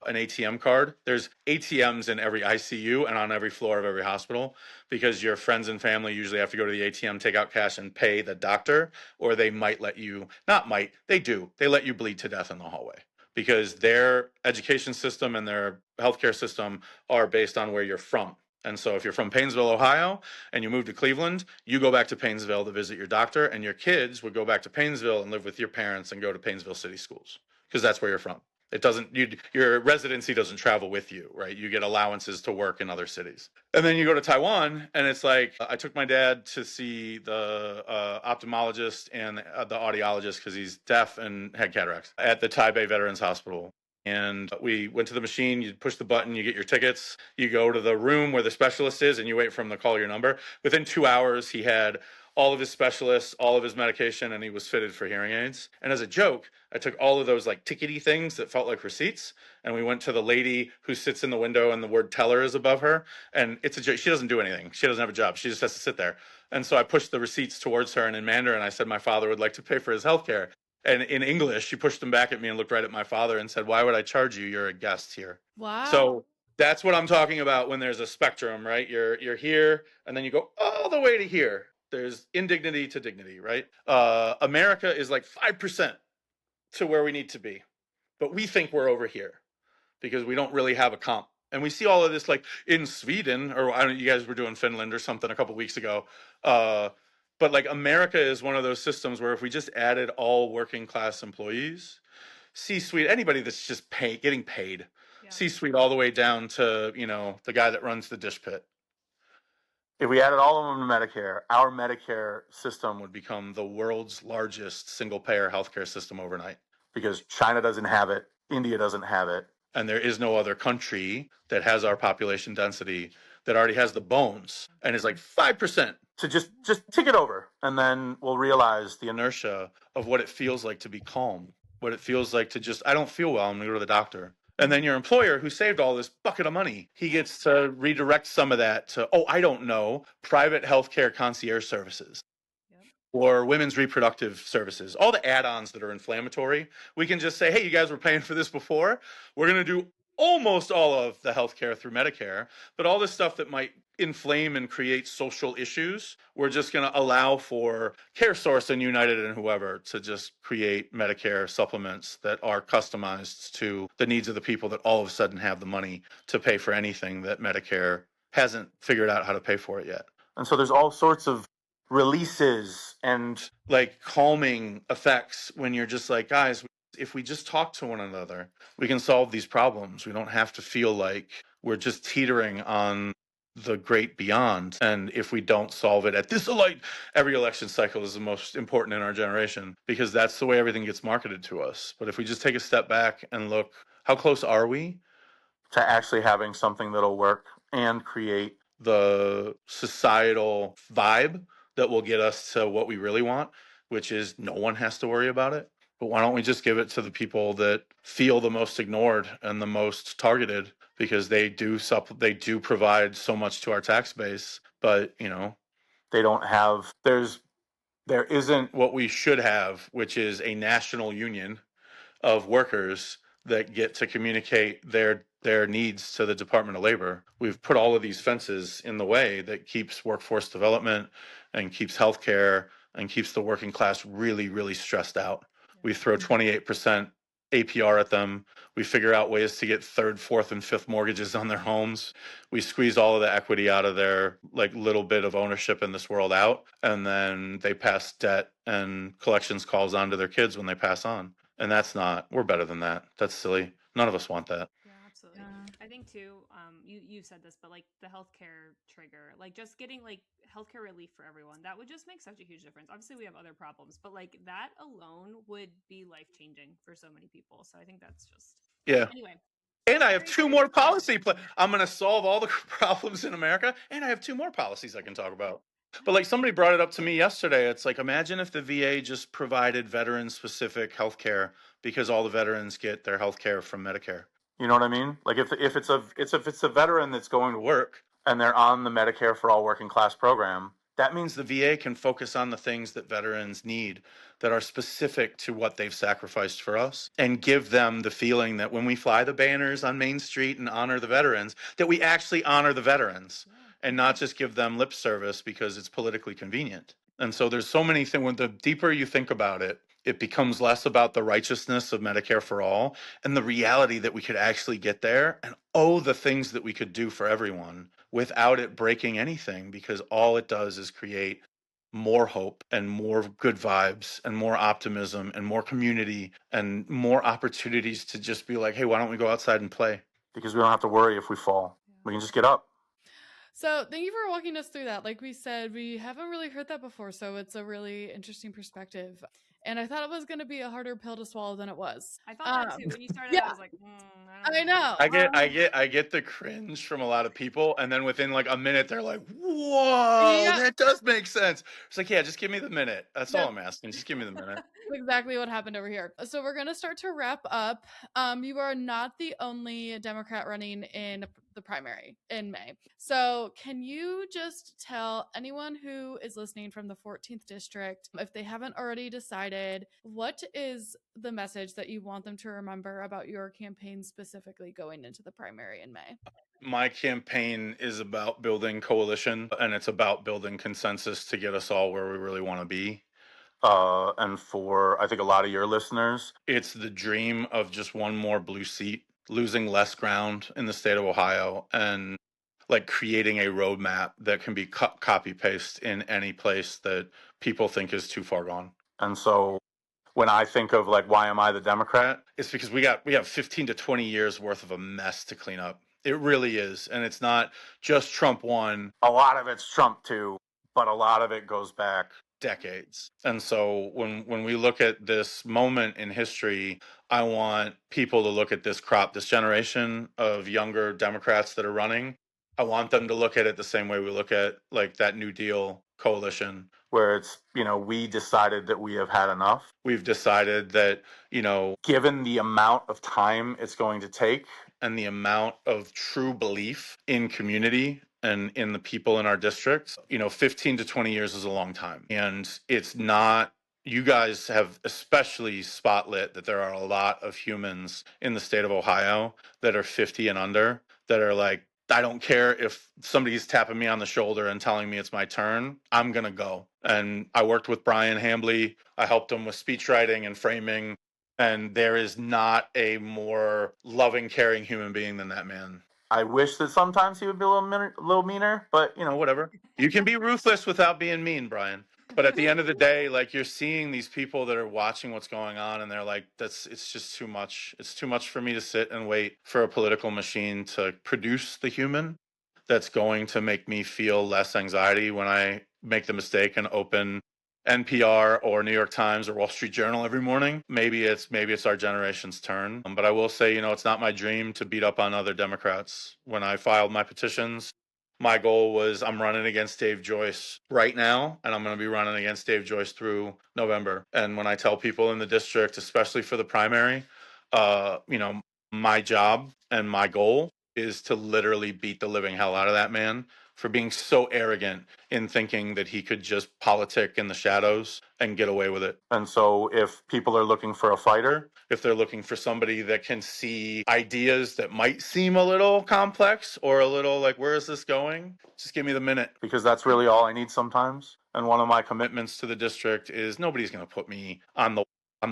an ATM card, there's ATMs in every ICU and on every floor of every hospital because your friends and family usually have to go to the ATM, take out cash, and pay the doctor, or they might let you, not might, they do, they let you bleed to death in the hallway because their education system and their healthcare system are based on where you're from. And so if you're from Painesville, Ohio, and you move to Cleveland, you go back to Painesville to visit your doctor, and your kids would go back to Painesville and live with your parents and go to Painesville city schools because that's where you're from. It doesn't, your residency doesn't travel with you, right? You get allowances to work in other cities. And then you go to Taiwan, and it's like, I took my dad to see the ophthalmologist and the audiologist because he's deaf and had cataracts at the Taipei Veterans Hospital. And we went to the machine, you push the button, you get your tickets, you go to the room where the specialist is, and you wait for him to call your number. Within 2 hours, he had all of his specialists, all of his medication, and he was fitted for hearing aids. And as a joke, I took all of those like tickety things that felt like receipts, and we went to the lady who sits in the window and the word teller is above her. And it's a joke. She doesn't do anything. She doesn't have a job. She just has to sit there. And so I pushed the receipts towards her, and in Mandarin, I said my father would like to pay for his health care. And in English, she pushed them back at me and looked right at my father and said, "Why would I charge you? You're a guest here." Wow. So that's what I'm talking about when there's a spectrum, right? You're here, and then you go all the way to here. There's indignity to dignity, right? America is like 5% to where we need to be, but we think we're over here because we don't really have a comp. And we see all of this like in Sweden, or I don't know, you guys were doing Finland or something a couple weeks ago. But like America is one of those systems where if we just added all working class employees, C-suite, anybody that's just getting paid, Yeah. C-suite all the way down to, the guy that runs the dish pit. If we added all of them to Medicare, our Medicare system would become the world's largest single payer healthcare system overnight because China doesn't have it, India doesn't have it, and there is no other country that has our population density that already has the bones and is like 5%. So just tick it over, and then we'll realize the inertia of what it feels like to be calm, what it feels like to just, I don't feel well, I'm going to go to the doctor. And then your employer who saved all this bucket of money, he gets to redirect some of that to, I don't know, private healthcare concierge services. Yep. Or women's reproductive services, all the add-ons that are inflammatory. We can just say, hey, you guys were paying for this before. We're going to do almost all of the healthcare through Medicare, but all this stuff that might inflame and create social issues, we're just going to allow for CareSource and United and whoever to just create Medicare supplements that are customized to the needs of the people that all of a sudden have the money to pay for anything that Medicare hasn't figured out how to pay for it yet. And so there's all sorts of releases and like calming effects when you're just like, guys, if we just talk to one another, we can solve these problems. We don't have to feel like we're just teetering on the great beyond. And if we don't solve it at this, like every election cycle is the most important in our generation because that's the way everything gets marketed to us. But if we just take a step back and look, how close are we to actually having something that'll work and create the societal vibe that will get us to what we really want, which is no one has to worry about it. But why don't we just give it to the people that feel the most ignored and the most targeted because they do provide so much to our tax base, but they don't have there isn't what we should have, which is a national union of workers that get to communicate their needs to the Department of Labor. We've put all of these fences in the way that keeps workforce development and keeps healthcare and keeps the working class really, really stressed out. We throw 28% APR at them. We figure out ways to get third, fourth, and fifth mortgages on their homes. We squeeze all of the equity out of their like little bit of ownership in this world out, and then they pass debt and collections calls on to their kids when they pass on. And we're better than that. That's silly. None of us want that. Yeah, absolutely. I think too, you said this, but like the healthcare trigger, like just getting like healthcare relief for everyone, that would just make such a huge difference. Obviously we have other problems, but like that alone would be life changing for so many people. So I think that's just, yeah. Anyway, And I have Very two good more example. I'm going to solve all the problems in America, and I have two more policies I can talk about. But like somebody brought it up to me yesterday, it's like imagine if the VA just provided veteran-specific health care because all the veterans get their health care from Medicare. You know what I mean? Like if it's a veteran that's going to work and they're on the Medicare for All Working Class program, that means the VA can focus on the things that veterans need that are specific to what they've sacrificed for us and give them the feeling that when we fly the banners on Main Street and honor the veterans, that we actually honor the veterans and not just give them lip service because it's politically convenient. And so there's so many things. When the deeper you think about it, it becomes less about the righteousness of Medicare for all and the reality that we could actually get there and the things that we could do for everyone without it breaking anything, because all it does is create more hope and more good vibes and more optimism and more community and more opportunities to just be like, hey, why don't we go outside and play? Because we don't have to worry if we fall. We can just get up. So thank you for walking us through that. Like we said, we haven't really heard that before, so it's a really interesting perspective. And I thought it was going to be a harder pill to swallow than it was. I thought that too. When you started, yeah, I was like, I I don't know. know. I get the cringe from a lot of people, and then within like a minute, they're like, "Whoa, Yeah. that does make sense." It's like, yeah, just give me the minute. That's all Yep. I'm asking. Just give me the minute. Exactly what happened over here. So we're going to start to wrap up. You are not the only Democrat running in the primary in May. So can you just tell anyone who is listening from the 14th district, if they haven't already decided, what is the message that you want them to remember about your campaign specifically going into the primary in May? My campaign is about building coalition, and it's about building consensus to get us all where we really want to be. And for, I think, a lot of your listeners, it's the dream of just one more blue seat, losing less ground in the state of Ohio, and like creating a roadmap that can be copy paste in any place that people think is too far gone. And so when I think of like, why am I the Democrat? It's because we have 15 to 20 years worth of a mess to clean up. It really is. And it's not just Trump 1. A lot of it's Trump 2, but a lot of it goes back decades. And so when we look at this moment in history, I want people to look at this crop, this generation of younger Democrats that are running. I want them to look at it the same way we look at like that New Deal coalition, where it's, we decided that we have had enough. We've decided that, given the amount of time it's going to take and the amount of true belief in community and in the people in our districts, 15 to 20 years is a long time. And it's not, you guys have especially spotlit that there are a lot of humans in the state of Ohio that are 50 and under that are like, I don't care if somebody's tapping me on the shoulder and telling me it's my turn, I'm going to go. And I worked with Brian Hambley. I helped him with speech writing and framing. And there is not a more loving, caring human being than that man. I wish that sometimes he would be a little meaner, but whatever. You can be ruthless without being mean, Brian. But at the end of the day, like you're seeing these people that are watching what's going on and they're like, it's just too much. It's too much for me to sit and wait for a political machine to produce the human that's going to make me feel less anxiety when I make the mistake and open NPR or New York Times or Wall Street Journal every morning. Maybe it's our generation's turn. But I will say, it's not my dream to beat up on other Democrats. When I filed my petitions, my goal was I'm running against Dave Joyce right now, and I'm going to be running against Dave Joyce through November. And when I tell people in the district, especially for the primary, my job and my goal is to literally beat the living hell out of that man for being so arrogant in thinking that he could just politic in the shadows and get away with it. And so if people are looking for a fighter, if they're looking for somebody that can see ideas that might seem a little complex or a little like, where is this going? Just give me the minute, because that's really all I need sometimes. And one of my commitments to the district is nobody's going to put me on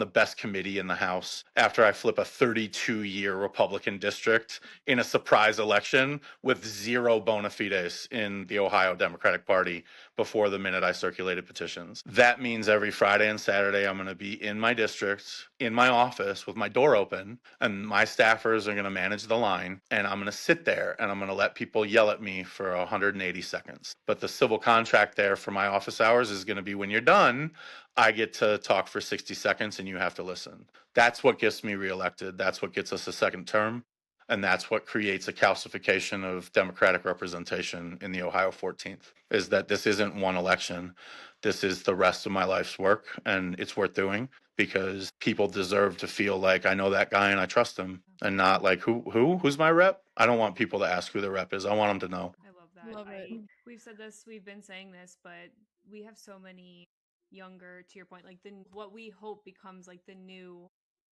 the best committee in the House after I flip a 32-year Republican district in a surprise election with zero bona fides in the Ohio Democratic Party before the minute I circulated petitions. That means every Friday and Saturday I'm going to be in my district, in my office with my door open, and my staffers are going to manage the line, and I'm going to sit there and I'm going to let people yell at me for 180 seconds. But the civil contract there for my office hours is going to be when you're done, I get to talk for 60 seconds and you have to listen. That's what gets me reelected. That's what gets us a second term. And that's what creates a calcification of Democratic representation in the Ohio 14th, is that this isn't one election. This is the rest of my life's work, and it's worth doing because people deserve to feel like I know that guy and I trust him, and not like who's my rep. I don't want people to ask who their rep is. I want them to know. I love that. Love it. We've said this, we've been saying this, but we have so many younger, to your point, like what we hope becomes like the new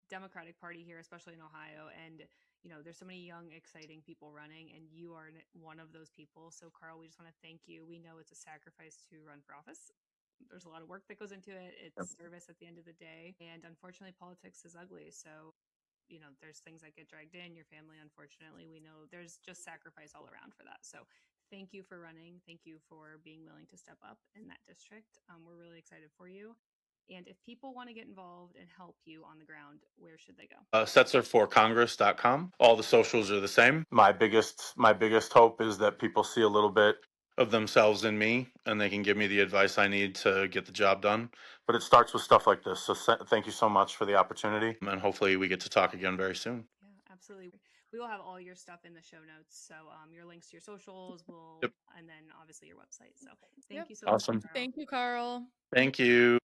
Democratic Party here, especially in Ohio. And there's so many young, exciting people running, and you are one of those people. So, Carl, we just want to thank you. We know it's a sacrifice to run for office. There's a lot of work that goes into it. It's service at the end of the day, and unfortunately, politics is ugly. So, there's things that get dragged in, your family, unfortunately. We know there's just sacrifice all around for that. So thank you for running. Thank you for being willing to step up in that district. We're really excited for you. And if people want to get involved and help you on the ground, where should they go? Setzerforcongress.com. All the socials are the same. My biggest hope is that people see a little bit of themselves in me and they can give me the advice I need to get the job done. But it starts with stuff like this. So thank you so much for the opportunity, and hopefully we get to talk again very soon. Yeah, absolutely. We will have all your stuff in the show notes. So your links to your socials will, Yep. and then obviously your website. So thank Yep. you so Awesome. much, Carl. Thank you, Carl. Thank you.